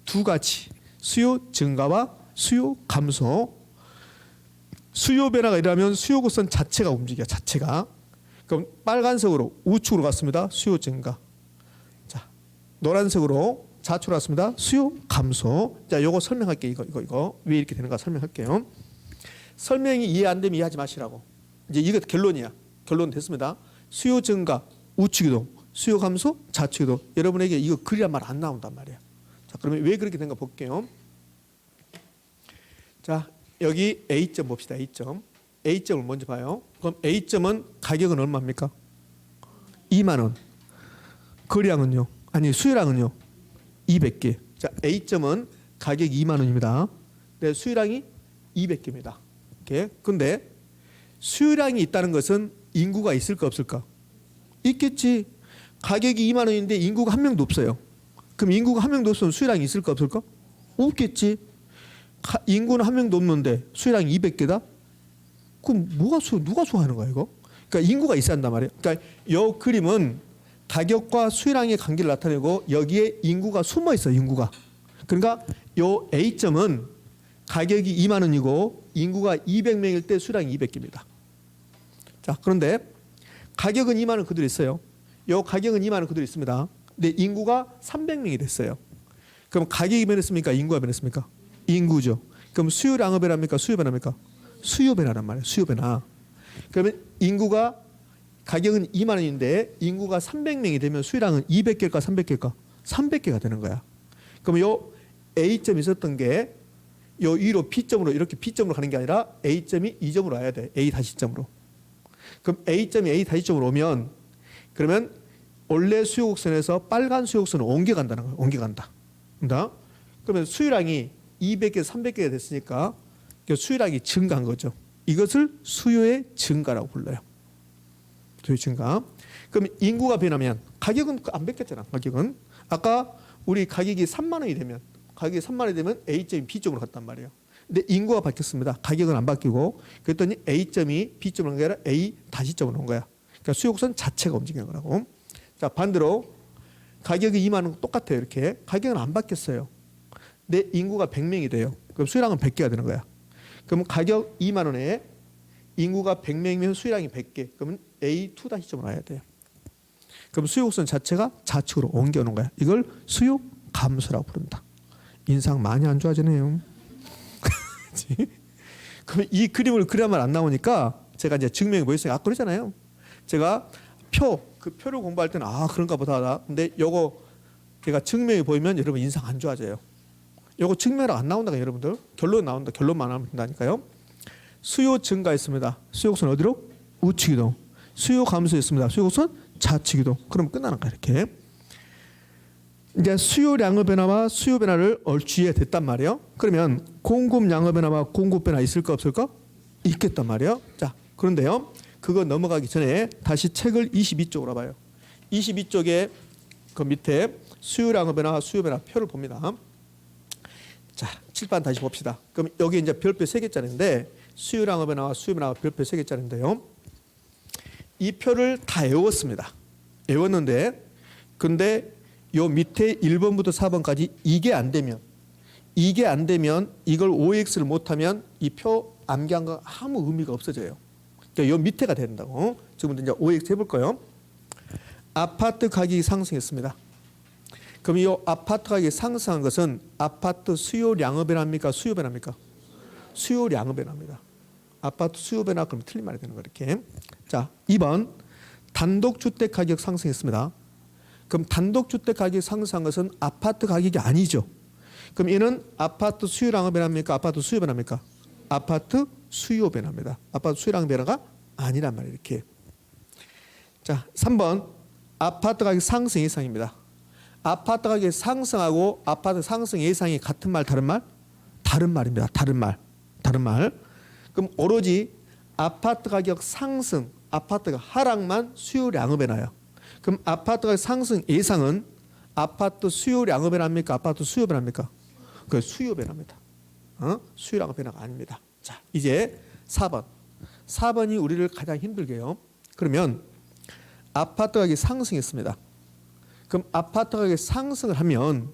A: 두 가지. 수요 증가와 수요 감소. 수요 변화가 일어나면 수요 곡선 자체가 움직여. 자체가. 그럼 빨간색으로 우측으로 갔습니다. 수요 증가. 자, 노란색으로 좌측으로 갔습니다. 수요 감소. 자, 요거 설명할게요. 이거 왜 이렇게 되는가 설명할게요. 설명이 이해 안 되면 이해하지 마시라고. 이제 이거 결론이야. 결론 됐습니다. 수요 증가, 우측 이동, 수요 감소, 좌측 이동. 여러분에게 이거 글이란 말 안 나온단 말이야. 자, 그러면 왜 그렇게 된가 볼게요. 자, 여기 A점 봅시다. A점. A점을 먼저 봐요. 그럼 A점은 가격은 얼마입니까? 2만 원. 거래량은요? 아니, 수요량은요? 200개. 자, A점은 가격이 2만 원입니다. 네, 수요량이 200개입니다. 이렇게. 근데 수요량이 있다는 것은 인구가 있을까 없을까? 있겠지. 가격이 2만 원인데 인구가 한 명도 없어요. 그럼 인구가 한 명도 없으면 수요량이 있을까 없을까? 없겠지. 인구는 한 명도 없는데 수요량이 200개다? 그럼 누가 수요하는 거야 이거? 그러니까 인구가 있어야 한단 말이에요. 그러니까 이 그림은 가격과 수요량의 관계를 나타내고 여기에 인구가 숨어 있어요. 인구가. 그러니까 요 A점은 가격이 2만 원이고 인구가 200명일 때 수요량이 200개입니다. 자, 그런데 가격은 2만 원 그대로 있어요. 요 가격은 2만 원 그대로 있습니다. 근데 인구가 300명이 됐어요. 그럼 가격이 변했습니까? 인구가 변했습니까? 인구죠. 그럼 수요량은 변합니까? 수요 변합니까? 수요 변화란 말이에요. 수요 변화. 그러면 인구가 가격은 2만 원인데 인구가 300명이 되면 수요량은 200개일까 300개일까? 300개가 되는 거야. 그럼 요 A점이 있었던 게 요 위로 B점으로 이렇게 B점으로 가는 게 아니라 A점이 2점으로 와야 돼. A 다시점으로. 그럼 A점이 A 다시점으로 오면 그러면 원래 수요곡선에서 빨간 수요곡선으로 옮겨간다는 거예요. 옮겨간다. 그러면 수요량이 200개, 300개가 됐으니까 수요량이 증가한 거죠. 이것을 수요의 증가라고 불러요. 수요 증가. 그럼 인구가 변하면 가격은 안 바뀌었잖아. 가격은 아까 우리 가격이 3만 원이 되면 A점이 B점으로 갔단 말이에요. 근데 인구가 바뀌었습니다. 가격은 안 바뀌고 그랬더니 A점이 B점으로 온 게 아니라 A 다시점으로 온 거야. 그러니까 수요곡선 자체가 움직이는 거라고. 자, 반대로 가격이 2만 원 똑같아요. 이렇게 가격은 안 바뀌었어요. 근데 인구가 100명이 돼요. 그럼 수요량은 100개가 되는 거야. 그럼 가격 2만 원에 인구가 100명이면 수요량이 100개. 그러면 A2 다시점으로 와야 돼요. 그럼 수요곡선 자체가 좌측으로 옮겨오는 거야. 이걸 수요 감소라고 부른다. 인상 많이 안 좋아지네요. 그럼 이 그림을 그려야만 안 나오니까 제가 이제 증명해 보였어요. 아까 그러잖아요. 제가 그 표를 공부할 때는 그런가 보다 하다. 근데 요거 제가 증명해 보이면 여러분 인상 안 좋아져요. 요거 증명으로 안 나온다니까 여러분들. 결론 나온다. 결론만 하면 된다니까요. 수요 증가했습니다. 수요곡선 어디로? 우측 이동. 수요 감소했습니다. 수요곡선 좌측 이동. 그럼 끝나는 거야 이렇게. 이제 수요량의 변화와 수요 변화를 얼추 이해됐단 말이에요. 그러면 공급량의 변화와 공급 변화 있을까 없을까? 있겠단 말이에요. 자, 그런데요. 그거 넘어가기 전에 다시 책을 22쪽으로 봐요. 22쪽에 그 밑에 수요량의 변화, 수요 변화 표를 봅니다. 자, 칠판 다시 봅시다. 그럼 여기 이제 별표 3개짜리인데 수요량의 변화와 수요 변화가 별표 3개짜리인데요. 이 표를 다 외웠습니다. 외웠는데 근데 요 밑에 1번부터 4번까지 이게 안 되면 이걸 OX를 못하면 이 표 암기한 거 아무 의미가 없어져요. 그러니까 요 밑에가 된다고. 지금부터 이제 OX 해볼 거예요. 아파트 가격이 상승했습니다. 그럼 이 아파트 가격이 상승한 것은 아파트 수요량의 변화입니까? 수요 변화입니까? 수요량의 변화입니다. 아파트 수요 변화 그럼 틀린 말이 되는 거 이렇게. 자, 2번 단독주택 가격 상승했습니다. 그럼 단독주택 가격이 상승한 것은 아파트 가격이 아니죠. 그럼 얘는 아파트 수요량의 변화입니까? 아파트 수요 변화입니까? 아파트 수요 변화입니다. 아파트 수요량 변화가 아니란 말이에요. 이렇게. 자, 3번 아파트 가격 상승 예상입니다. 아파트 가격이 상승하고 아파트 상승 예상이 같은 말 다른 말? 다른 말입니다. 다른 말. 그럼 오로지 아파트 가격 상승, 아파트가 하락만 수요량의 변화예요. 그럼 아파트 가격 상승 예상은 아파트 수요량의 변화입니까? 아파트 수요 변화입니까? 그 수요 변화입니다. 수요량의 변화가 아닙니다. 자, 이제 4번. 4번이 우리를 가장 힘들게 해요. 그러면 아파트 가격이 상승했습니다. 그럼 아파트 가격이 상승을 하면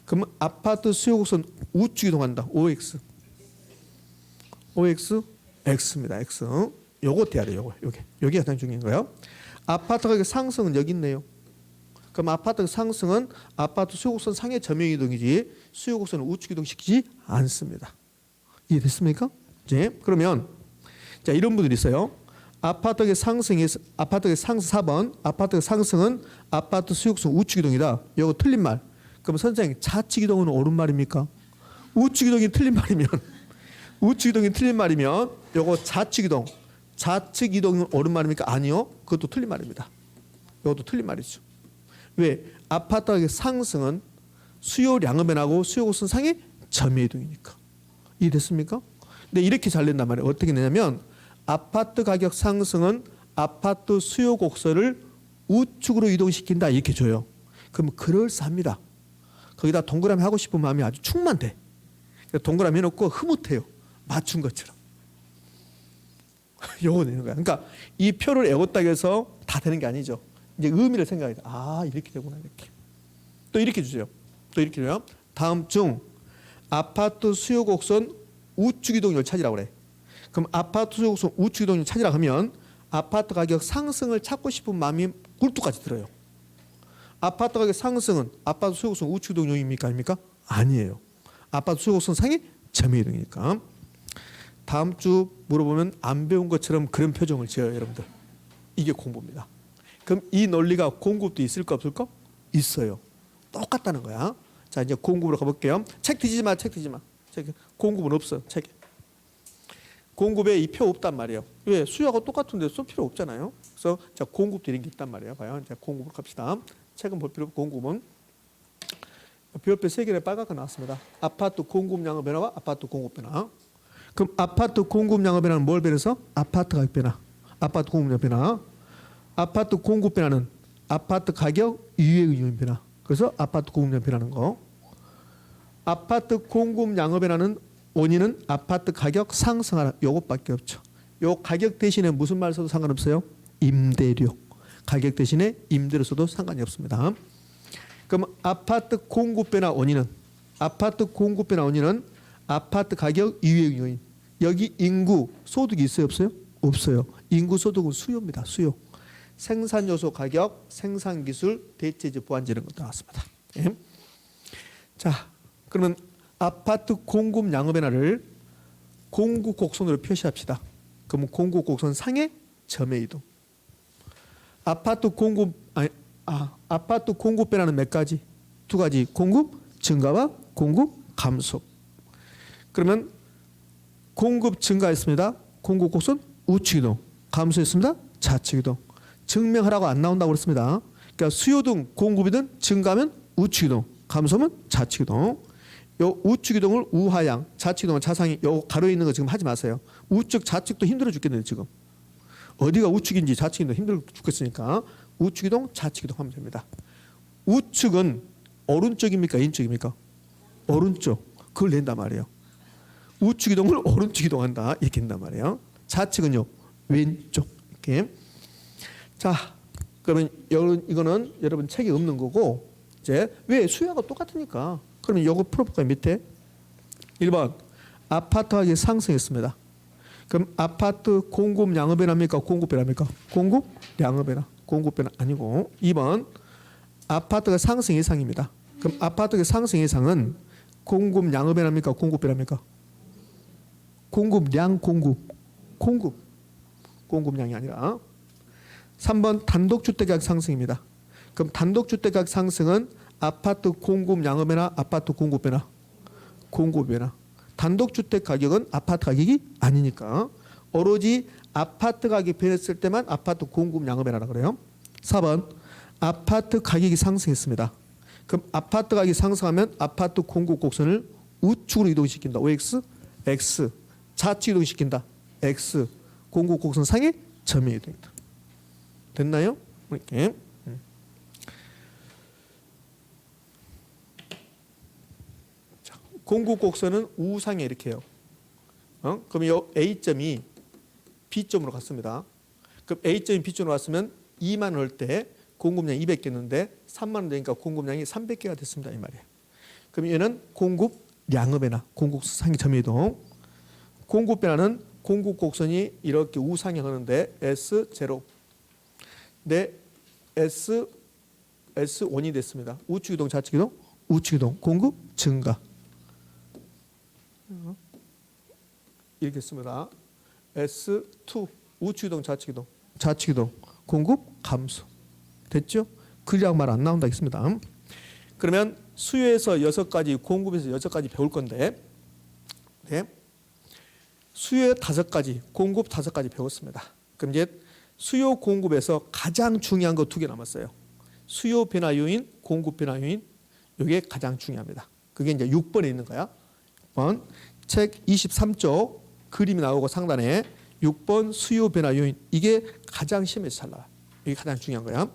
A: 그럼 아파트 수요곡선 우측 이동한다. OX. X입니다. X. 요거 돼야 돼요. 요게 가장 중요한 거예요. 아파트 가격 상승은 여기 있네요. 그럼 아파트 상승은 아파트 수요곡선 상의 점유 이동이지 수요곡선을 우측 이동시키지 않습니다. 이해됐습니까? 이제 그러면 자 이런 분들이 있어요. 아파트의 상승에서 아파트의 상승 4번 아파트의 상승은 아파트 수요곡선 우측 이동이다. 이거 틀린 말. 그럼 선생님 좌측 이동은 옳은 말입니까? 우측 이동이 틀린 말이면 우측 이동이 틀린 말이면 이거 좌측 이동은 옳은 말입니까? 아니요. 그것도 틀린 말입니다. 이것도 틀린 말이죠. 왜? 아파트의 상승은 수요량의 변화고 수요곡선 상의 점유 이동이니까. 이해됐습니까? 근데 이렇게 잘 낸단 말이에요. 어떻게 내냐면 아파트 가격 상승은 아파트 수요 곡선을 우측으로 이동시킨다 이렇게 줘요. 그럼 그럴싸합니다. 거기다 동그라미 하고 싶은 마음이 아주 충만돼. 동그라미 해놓고 흐뭇해요. 맞춘 것처럼. 요거 내는 거야. 그러니까 이 표를 외웠다고 해서 다 되는 게 아니죠. 이제 의미를 생각해야 돼. 이렇게 되구나 이렇게. 또 이렇게 주세요. 또 이렇게 줘요. 다음 중 아파트 수요 곡선 우측 이동률 찾으라고 그래. 그럼 아파트 수요 곡선 우측 이동률 찾으라고 하면 아파트 가격 상승을 찾고 싶은 마음이 굴뚝까지 들어요. 아파트 가격 상승은 아파트 수요 곡선 우측 이동 요인입니까 아닙니까? 아니에요. 아파트 수요 곡선 상이 점의 이동이니까. 다음 주 물어보면 안 배운 것처럼 그런 표정을 지어요, 여러분들. 이게 공부입니다. 그럼 이 논리가 공급도 있을까 없을까? 있어요. 똑같다는 거야. 자, 이제 공급으로 가볼게요. 책 뒤지지 마, 책 뒤지지 마. 공급은 없어, 책에. 공급에 이 표 없단 말이에요. 왜? 수요하고 똑같은데 쓸 필요 없잖아요. 그래서 자, 공급도 이런 게 있단 말이에요. 봐요. 이제 공급으로 갑시다. 책은 볼 필요 없고 공급은 별표 3개의 빨갛게 나왔습니다. 아파트 공급량의 변화와 아파트 공급 변화. 그럼 아파트 공급량의 변화는 뭘 변해서? 아파트 가격 변화. 아파트 공급량 변화. 아파트 공급 변화는 아파트 가격 유예의 요인 변화. 그래서 아파트 공급량 변하는 거. 아파트 공급량의 변화는 원인은 아파트 가격 상승하는 요것밖에 없죠. 요 가격 대신에 무슨 말 써도 상관없어요? 임대료. 가격 대신에 임대료 써도 상관이 없습니다. 그럼 아파트 공급 변화 원인은 아파트 가격 유예 요인. 여기 인구 소득이 있어요 없어요? 없어요. 인구 소득은 수요입니다. 수요. 생산 요소 가격, 생산 기술, 대체재 보완제 이런 것도 나왔습니다. 예. 자, 그러면 아파트 공급 양의 변화를 공급 곡선으로 표시합시다. 그러면 공급 곡선 상의 점의 이동. 아파트 공급 변화는 몇 가지? 두 가지. 공급 증가와 공급 감소. 그러면 공급 증가했습니다. 공급 곡선 우측 이동. 감소했습니다. 좌측 이동. 증명하라고 안 나온다고 그랬습니다. 그러니까 수요든 공급이든 증가하면 우측 이동, 감소하면 좌측 이동. 요 우측 이동을 우하향, 좌측 이동은 좌상이 요 가로에 있는 거 지금 하지 마세요. 우측 좌측도 힘들어 죽겠는데 지금. 어디가 우측인지 좌측인지 힘들어 죽겠으니까 우측 이동, 좌측 이동 하면 됩니다. 우측은 오른쪽입니까? 왼쪽입니까? 오른쪽. 그걸 낸단 말이에요. 우측 이동을 오른쪽 이동한다. 이렇게 된단 말이에요. 좌측은요. 왼쪽. 이렇게. 자, 그러면 이거는 여러분 책에 없는 거고 이제 왜 수요가 똑같으니까. 그러면 요거 풀어볼까요? 밑에 1번 아파트 가격이 상승했습니다. 그럼 아파트 공급량의 변화입니까? 공급 변화입니까? 공급량의 변화. 공급 변화 아니고 2번 아파트가 상승 예상입니다. 그럼 아파트가 상승 예상은 공급량의 변화입니까? 공급 변화입니까? 공급량 공급량이 아니라 3번 단독주택 가격 상승입니다. 그럼 단독주택 가격 상승은 아파트 공급량의 변화, 아파트 공급 변화, 공급 변화. 단독주택 가격은 아파트 가격이 아니니까 오로지 아파트 가격이 변했을 때만 아파트 공급량의 변화라 그래요. 4번 아파트 가격이 상승했습니다. 그럼 아파트 가격이 상승하면 아파트 공급 곡선을 우측으로 이동시킨다. OX, X. 좌측 이동시킨다. X. 공급 곡선 상의 점의 이동이다. 됐나요? 이렇게. 자, 공급 곡선은 우상에 이렇게 해요. 그럼 이 A점이 B점으로 갔습니다. 그럼 A점이 B점으로 갔으면 2만 원 할 때 공급량이 200개였는데 3만 원 되니까 공급량이 300개가 됐습니다. 이 말이에요. 그럼 얘는 공급량의 변화, 공급 상의 점의 이동. 공급 변화는 공급 곡선이 이렇게 우상에 가는데 S0. 네, S1이 됐습니다. 우측 이동, 좌측 이동, 우측 이동, 공급 증가. 이렇게 씁니다. S2 우측 이동, 좌측 이동, 좌측 이동, 공급 감소. 됐죠? 그리랑 말 안 나온다 했습니다. 그러면 수요에서 6가지, 공급에서 6가지 배울 건데, 네. 수요 5가지, 공급 5가지 배웠습니다. 그럼 이제 수요 공급에서 가장 중요한 거 2개 남았어요. 수요 변화 요인, 공급 변화 요인. 이게 가장 중요합니다. 그게 이제 6번에 있는 거야. 6번 책 23쪽 그림이 나오고 상단에 6번 수요 변화 요인. 이게 가장 시험에서 잘 나와. 이게 가장 중요한 거야.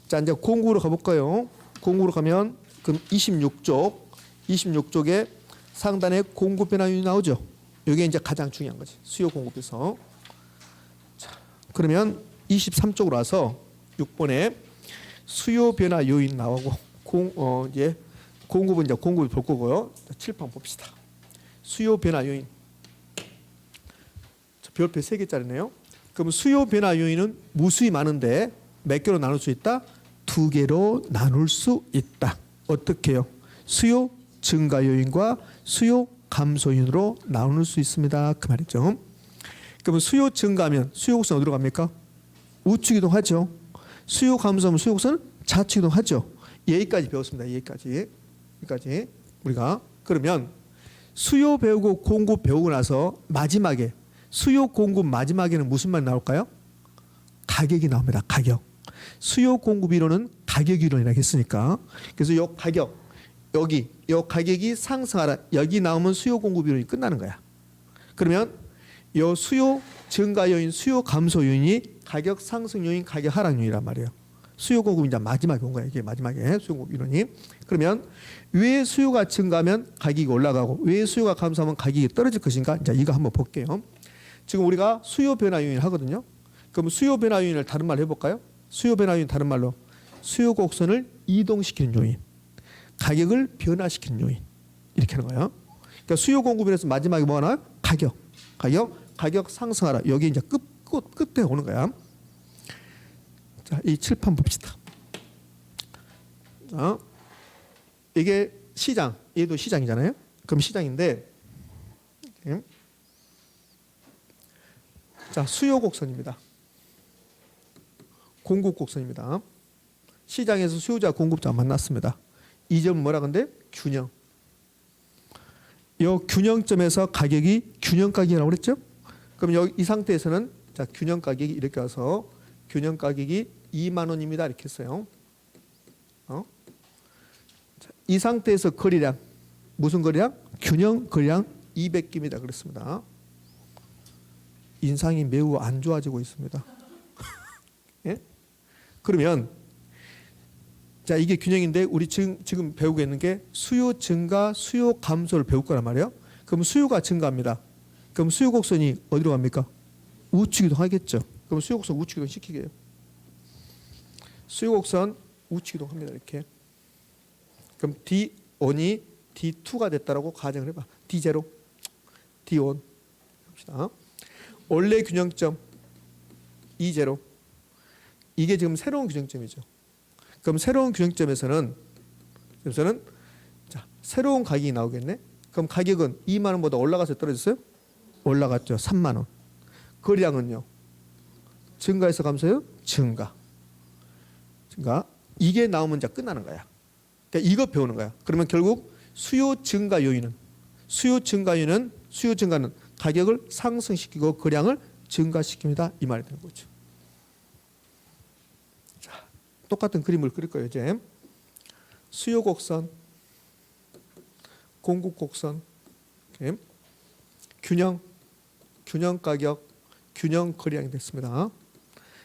A: 자, 이제 공급으로 가볼까요? 공급으로 가면 그럼 26쪽에 상단에 공급 변화 요인이 나오죠. 이게 이제 가장 중요한 거지. 수요 공급에서. 그러면 23쪽으로 와서 6번에 수요 변화 요인 나오고 이제 공급은 이제 공급을 볼 거고요. 7번 봅시다. 수요 변화 요인. 별표 3개짜리네요. 그럼 수요 변화 요인은 무수히 많은데 몇 개로 나눌 수 있다? 두 개로 나눌 수 있다. 어떻게요? 수요 증가 요인과 수요 감소 요인으로 나눌 수 있습니다. 그 말이죠. 그러면 수요 증가하면 수요 곡선 어디로 갑니까? 우측 이동하죠. 수요 감소하면 수요 곡선은 좌측 이동하죠. 여기까지 배웠습니다. 여기까지 우리가 그러면 수요 배우고 공급 배우고 나서 마지막에 수요 공급 마지막에는 무슨 말이 나올까요? 가격이 나옵니다. 가격. 수요 공급 이론은 가격 이론이라고 했으니까 그래서 이 가격 여기 이 가격이 상승하라 여기 나오면 수요 공급 이론이 끝나는 거야. 그러면 이 수요 증가 요인, 수요 감소 요인이 가격 상승 요인, 가격 하락 요인이란 말이에요. 수요 공급이 이제 마지막에 온 거예요. 이게 마지막에 수요 공급 이론이. 그러면 왜 수요가 증가하면 가격이 올라가고 왜 수요가 감소하면 가격이 떨어질 것인가? 이제 이거 한번 볼게요. 지금 우리가 수요 변화 요인 하거든요. 그럼 수요 변화 요인을 다른 말로 해볼까요? 수요 변화 요인 다른 말로 수요 곡선을 이동시키는 요인, 가격을 변화시키는 요인 이렇게 하는 거예요. 그러니까 수요 공급에서 마지막에 뭐 하나? 가격 상승하라. 여기 이제 끝에 오는 거야. 자, 이 칠판 봅시다. 자, 이게 시장, 얘도 시장이잖아요. 그럼 시장인데, 자, 수요 곡선입니다. 공급 곡선입니다. 시장에서 수요자, 공급자 만났습니다. 이 점은 뭐라 근데 균형. 이 균형점에서 가격이 균형 가격이라고 그랬죠? 그럼 여기 이 상태에서는 자, 균형 가격이 이렇게 와서 균형 가격이 2만 원입니다. 이렇게 했어요. 자, 이 상태에서 거래량 무슨 거래량? 균형 거래량 200개입니다. 그렇습니다. 인상이 매우 안 좋아지고 있습니다. 예? 그러면 자 이게 균형인데 우리 지금 배우고 있는 게 수요 증가, 수요 감소를 배울 거란 말이에요. 그럼 수요가 증가합니다. 그럼 수요 곡선이 어디로 갑니까? 우측 이동하겠죠. 그럼 수요 곡선 우측 이동 시키게요. 수요 곡선 우측 이동합니다. 이렇게. 그럼 D1이 D2가 됐다라고 가정을 해봐. D0, D1 봅시다. 원래 균형점 E0 이게 지금 새로운 균형점이죠. 그럼 새로운 균형점에서는 자, 새로운 가격이 나오겠네. 그럼 가격은 2만 원보다 올라가서 떨어졌어요? 올라갔죠. 3만 원. 거래량은요? 증가해서 감소해요? 증가. 이게 나오면 이제 끝나는 거야. 그러니까 이거 배우는 거야. 그러면 결국 수요 증가 요인은 수요 증가는 가격을 상승시키고 거량을 증가시킵니다. 이 말이 되는 거죠. 자, 똑같은 그림을 그릴 거예요. 이제 수요 곡선, 공급 곡선, 이렇게. 균형 가격, 균형 거래량이 됐습니다.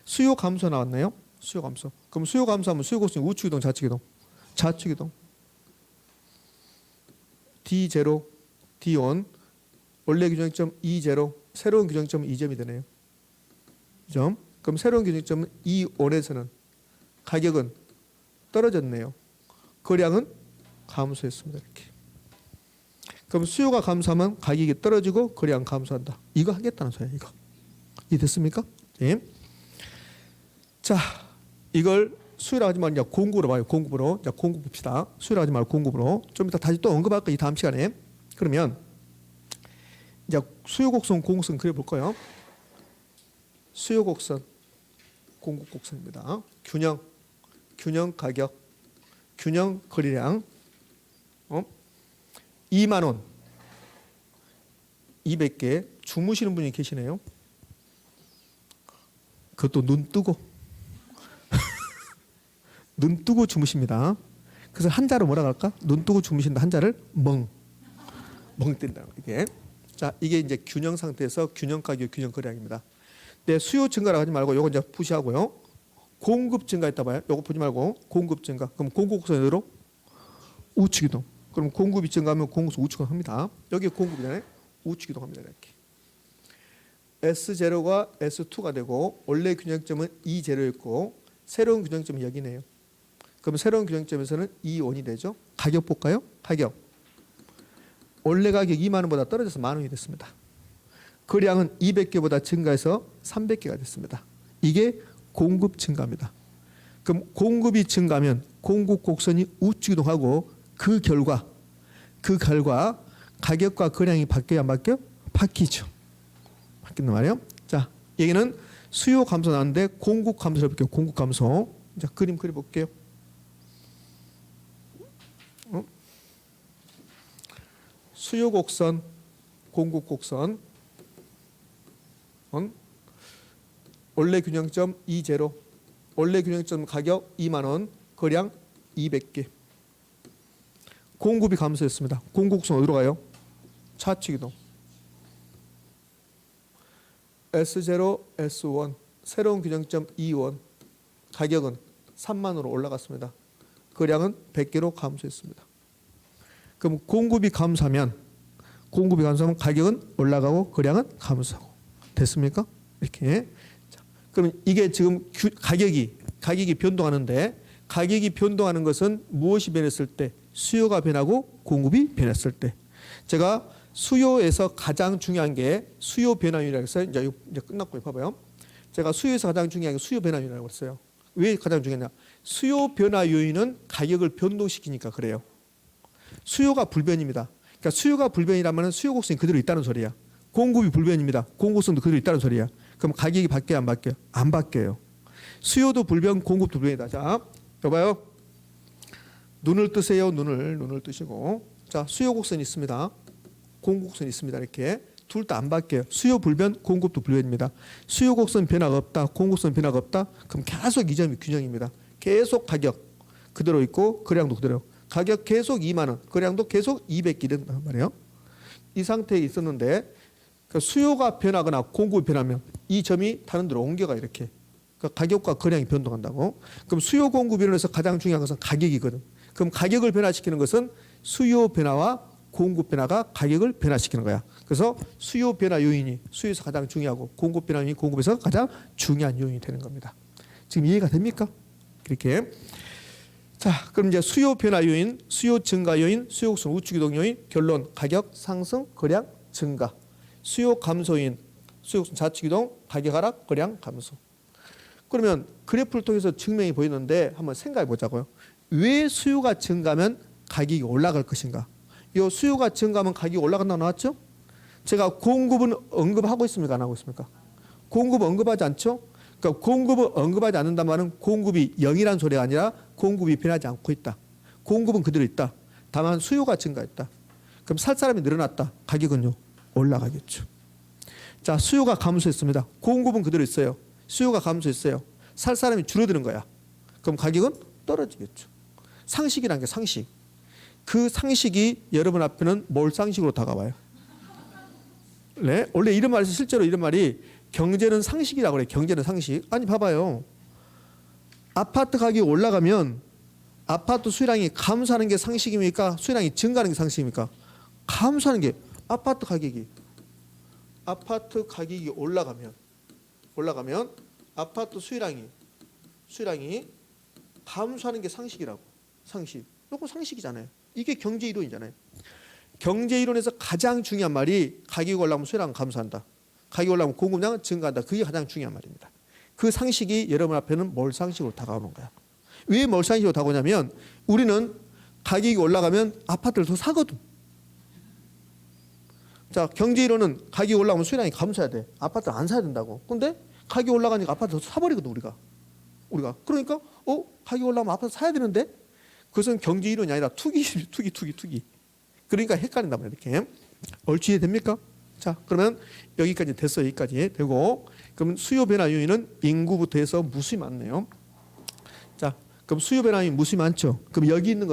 A: 수요 감소 나왔나요? 수요 감소. 그럼 수요 감소하면 수요 곡선이 우측 이동, 좌측 이동, 좌측 이동. D0, D1 원래 규정점 E0, 새로운 규정점은 2점이 되네요. 2점. 그럼 새로운 규정점은 E1에서는 가격은 떨어졌네요. 거량은 감소했습니다. 이렇게. 그럼 수요가 감소하면 가격이 떨어지고 거량 감소한다. 이거 하겠다는 소리야. 이거. 이해됐습니까? 네. 자, 이걸 수요라 하지 말고 공급으로 봐요. 공급으로. 자, 공급 봅시다. 수요라 하지 말고 공급으로. 좀 이따 다시 또 언급할 거예요. 이 다음 시간에. 그러면 이제 수요 곡선, 공급선 그려 볼 거예요. 수요 곡선, 공급 곡선입니다. 균형 가격, 균형 거래량. 2만 원, 200개 주무시는 분이 계시네요. 그것도 눈 뜨고 눈 뜨고 주무십니다. 그래서 한자로 뭐라 할까? 눈 뜨고 주무신다. 한자를 멍 뜬다. 이게 자 이게 이제 균형 상태에서 균형 가격, 균형 거래량입니다. 네, 수요 증가라고 하지 말고 요거 이제 푸시하고요. 공급 증가했다 봐요. 요거 보지 말고 공급 증가. 그럼 공급 곡선으로 우측 이동. 그럼 공급이 증가하면 공급선 우측 이동합니다. 여기 공급이잖아요. 우측 이동합니다. 이렇게. S0가 S2가 되고 원래 균형점은 E0였고 새로운 균형점은 여기네요. 그럼 새로운 균형점에서는 E1이 되죠. 가격 볼까요? 가격. 원래 가격 2만 원보다 떨어져서 만 원이 됐습니다. 거량은 200개보다 증가해서 300개가 됐습니다. 이게 공급 증가입니다. 그럼 공급이 증가하면 공급 곡선이 우측 이동하고 그 결과 가격과 거량이 바뀌어야 안 바뀌어? 바뀌죠. 바뀐단 말이에요. 자, 여기는 수요 감소 나는데 공급 감소를 볼게요. 공급 감소. 자, 그림 그려볼게요. 수요 곡선, 공급 곡선. 원래 균형점 2제로. 원래 균형점 가격 2만 원, 거량 200개. 공급이 감소했습니다. 공급 곡선 어디로 가요? 좌측 이동. S0, S1 새로운 균형점 2원. 가격은 3만으로 올라갔습니다. 거량은 100개로 감소했습니다. 그럼 공급이 감소하면 가격은 올라가고 거량은 감소하고 됐습니까? 이렇게. 자, 그럼 이게 지금 가격이 변동하는데 가격이 변동하는 것은 무엇이 변했을 때? 수요가 변하고 공급이 변했을 때. 제가 수요에서 가장 중요한 게 수요 변화율이라고 했어요. 이제 끝났고요. 봐봐요. 제가 수요에서 가장 중요한 게 수요 변화율이라고 했어요. 왜 가장 중요하냐? 수요 변화 요인은 가격을 변동시키니까 그래요. 수요가 불변입니다. 그러니까 수요가 불변이라면 수요 곡선이 그대로 있다는 소리야. 공급이 불변입니다. 공급 곡선도 그대로 있다는 소리야. 그럼 가격이 바뀌어요, 안 바뀌어요? 안 바뀌어요. 수요도 불변, 공급도 불변이다. 자, 여봐요. 눈을 뜨세요. 눈을 뜨시고. 자, 수요 곡선이 있습니다. 공급 곡선이 있습니다. 이렇게 둘 다 안 바뀌어요. 수요 불변, 공급도 불변입니다. 수요 곡선 변화가 없다, 공급 곡선 변화가 없다. 그럼 계속 이 점이 균형입니다. 계속 가격 그대로 있고 거량도 그대로. 가격 계속 2만 원, 거량도 계속 200개 된단 말이에요. 이 상태에 있었는데 수요가 변하거나 공급이 변하면 이 점이 다른 데로 옮겨가 이렇게. 그러니까 가격과 거량이 변동한다고. 그럼 수요 공급 변화에서 가장 중요한 것은 가격이거든. 그럼 가격을 변화시키는 것은 수요 변화와 공급 변화가 가격을 변화시키는 거야. 그래서 수요 변화 요인이 수요에서 가장 중요하고 공급 변화 요인이 공급에서 가장 중요한 요인이 되는 겁니다. 지금 이해가 됩니까? 이렇게. 자, 그럼 이제 수요 변화 요인, 수요 증가 요인, 수요 곡선 우측 이동 요인, 결론 가격 상승, 거량 증가. 수요 감소 요인, 수요 곡선 좌측 이동, 가격 하락, 거량 감소. 그러면 그래프를 통해서 증명이 보이는데 한번 생각해 보자고요. 왜 수요가 증가하면 가격이 올라갈 것인가? 이 수요가 증가하면 가격이 올라간다고 나왔죠? 제가 공급은 언급하고 있습니까? 안 하고 있습니까? 공급 언급하지 않죠? 그러니까 공급을 언급하지 않는다는 말은 공급이 0이라는 소리가 아니라 공급이 변하지 않고 있다. 공급은 그대로 있다. 다만 수요가 증가했다. 그럼 살 사람이 늘어났다. 가격은요? 올라가겠죠. 자, 수요가 감소했습니다. 공급은 그대로 있어요. 수요가 감소했어요. 살 사람이 줄어드는 거야. 그럼 가격은 떨어지겠죠. 상식이란 게 상식. 그 상식이 여러분 앞에는 몰상식으로 다가와요. 네? 원래 이런 말이 실제로 이런 말이 경제는 상식이라고 그래요. 경제는 상식. 아니 봐봐요. 아파트 가격이 올라가면 아파트 수요량이 감소하는 게 상식입니까? 수요량이 증가하는 게 상식입니까? 감소하는 게 아파트 가격이 올라가면 아파트 수요량이 감소하는 게 상식이라고. 상식. 이거 상식이잖아요. 이게 경제 이론이잖아요. 경제 이론에서 가장 중요한 말이 가격이 올라가면 수요량은 감소한다. 가격이 올라가면 공급량은 증가한다. 그게 가장 중요한 말입니다. 그 상식이 여러분 앞에는 몰상식으로 다가오는 거야. 왜 몰상식으로 다가오냐면 우리는 가격이 올라가면 아파트를 더 사거든. 자, 경제 이론은 가격이 올라가면 수요량이 감소해야 돼. 아파트를 안 사야 된다고. 근데 가격이 올라가니까 아파트를 더 사버리거든 우리가. 그러니까 가격이 올라가면 아파트 사야 되는데 그것은 경제 이론이 아니라 투기. 그러니까 헷갈린단 말이에요. 이렇게. 얼추 이해됩니까? 자, 그러면 여기까지 됐어요. 여기까지 되고 그럼 수요 변화 요인은 인구부터 해서 무수히 많네요. 자, 그럼 수요 변화 요인 무수히 많죠. 그럼 여기 있는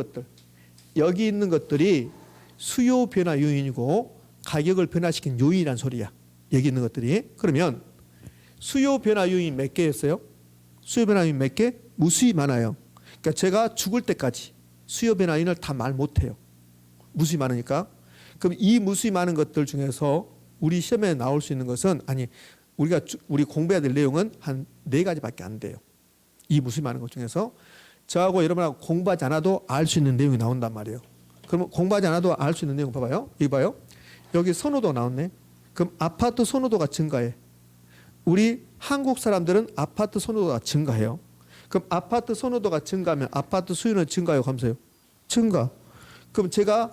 A: 것들이 수요 변화 요인이고 가격을 변화시킨 요인이란 소리야. 여기 있는 것들이. 그러면 수요 변화 요인 몇 개였어요? 수요 변화 요인 몇 개? 무수히 많아요. 그러니까 제가 죽을 때까지 수요 변화 요인을 다 말 못해요. 무수히 많으니까. 그럼 이 무수히 많은 것들 중에서 우리 시험에 나올 수 있는 것은 우리 공부해야 될 내용은 한 4가지밖에 안 돼요. 이 무수히 많은 것 중에서 저하고 여러분하고 공부하지 않아도 알 수 있는 내용이 나온단 말이에요. 그러면 공부하지 않아도 알 수 있는 내용 봐봐요. 여기 봐요. 여기 선호도 나왔네. 그럼 아파트 선호도가 증가해. 우리 한국 사람들은 아파트 선호도가 증가해요. 그럼 아파트 선호도가 증가하면 아파트 수요는 증가요, 감소요? 증가. 그럼 제가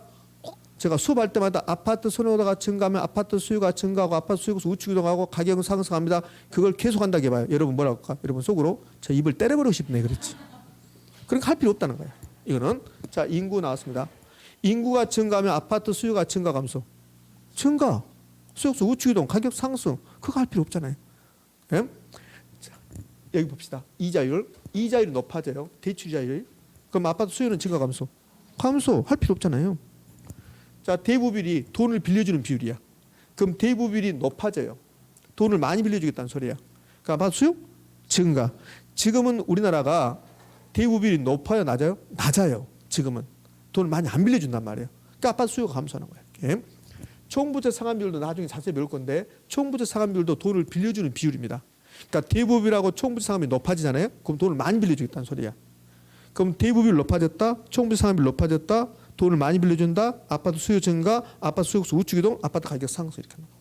A: 수업할 때마다 아파트 선호도가 증가하면 아파트 수요가 증가하고 아파트 수요가 우측 이동하고 가격은 상승합니다. 그걸 계속 한다고 해봐요. 여러분 뭐라고 할까? 여러분 속으로 저 입을 때려버리고 싶네, 그렇지? 그러니까 할 필요 없다는 거예요. 이거는 자 인구 나왔습니다. 인구가 증가하면 아파트 수요가 증가 감소. 증가. 수요수 우측 이동 가격 상승. 그거 할 필요 없잖아요. 예? 자, 여기 봅시다. 이자율이 높아져요. 대출 이자율. 그럼 아파트 수요는 증가 감소. 감소 할 필요 없잖아요. 자, 대부비율이 돈을 빌려주는 비율이야. 그럼 대부비율이 높아져요. 돈을 많이 빌려주겠다는 소리야. 그러니까 아파트 수요 증가. 지금은 우리나라가 대부비율이 높아요, 낮아요? 낮아요. 지금은 돈을 많이 안 빌려준단 말이에요. 그러니까 아파트 수요가 감소하는 거예요. 이렇게. 총부채 상환 비율도 나중에 자세히 배울 건데 총부채 상환 비율도 돈을 빌려주는 비율입니다. 그러니까 대부비율하고 총부채 상환 비율이 높아지잖아요. 그럼 돈을 많이 빌려주겠다는 소리야. 그럼 대부비율 높아졌다, 총부채 상환 비율 높아졌다, 돈을 많이 빌려준다, 아파트 수요 증가, 아파트 수요수 우측 이동, 아파트 가격 상승 이렇게 하는 거.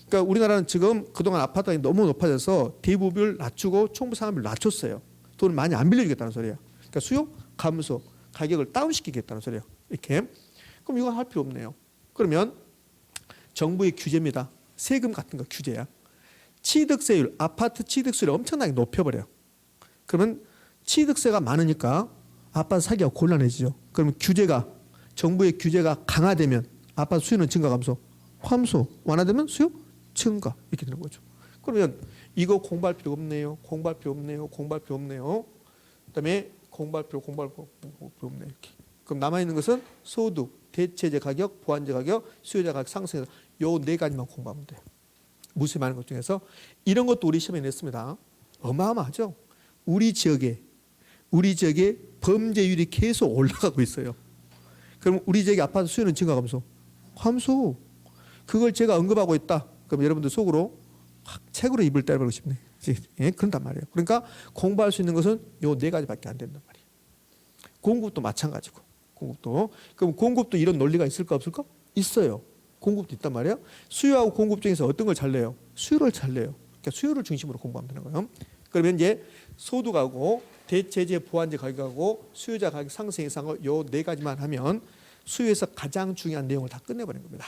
A: 그러니까 우리나라는 지금 그동안 아파트가 너무 높아져서 대부비율 낮추고 총부채 상환 비율 낮췄어요. 돈을 많이 안 빌려주겠다는 소리야. 그러니까 수요 감소, 가격을 다운시키겠다는 소리야. 이렇게. 그럼 이건 할 필요 없네요. 그러면 정부의 규제입니다. 세금 같은 거 규제야. 취득세율, 아파트 취득세율을 엄청나게 높여버려요. 그러면 취득세가 많으니까 아파트 사기가 곤란해지죠. 그러면 정부의 규제가 강화되면 아파트 수요는 증가 감소, 완화되면 수요 증가 이렇게 되는 거죠. 그러면 이거 공부할 필요 없네요. 공부할 필요 없네요. 그다음에 공부할 필요 없네요. 이렇게. 그럼 남아 있는 것은 소득, 대체재 가격, 보완재 가격, 수요자 가격 상승해서 요 네 가지만 공부하면 돼요. 무수히 많은 것 중에서 이런 것도 우리 시험에 냈습니다. 어마어마하죠. 우리 지역에 범죄율이 계속 올라가고 있어요. 그럼 우리 지역의 아파트 수요는 증가 감소. 그걸 제가 언급하고 있다. 그럼 여러분들 속으로 책으로 입을 때려버리고 싶네. 예, 그런단 말이에요. 그러니까 공부할 수 있는 것은 요 네 가지밖에 안 된단 말이에요. 공급도 마찬가지고. 그럼 공급도 이런 논리가 있을까 없을까? 있어요. 공급도 있단 말이에요. 수요하고 공급 중에서 어떤 걸 잘 내요? 수요를 잘 내요. 그러니까 수요를 중심으로 공부하면 되는 거예요. 그러면 이제 소득하고 대체재 보완재 가격하고 수요자 가격 상승 이상을 요 네 가지만 하면 수요에서 가장 중요한 내용을 다 끝내버린 겁니다.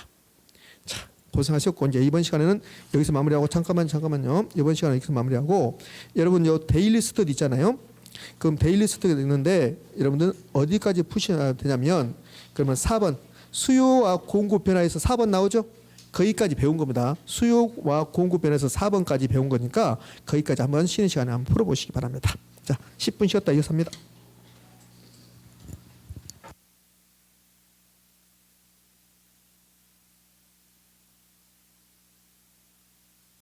A: 자, 고생하셨고 이제 이번 시간에는 여기서 마무리하고 잠깐만요. 이번 시간은 여기서 마무리하고 여러분 요 데일리 스터디 있잖아요. 그럼 데일리 스터디가 있는데 여러분들 어디까지 푸셔야 되냐면 그러면 4번 수요와 공급 변화에서 4번 나오죠? 거기까지 배운 겁니다. 수요와 공급 변화에서 4번까지 배운 거니까 거기까지 한번 쉬는 시간에 한번 풀어보시기 바랍니다. 자, 10분 쉬었다 이어서 합니다.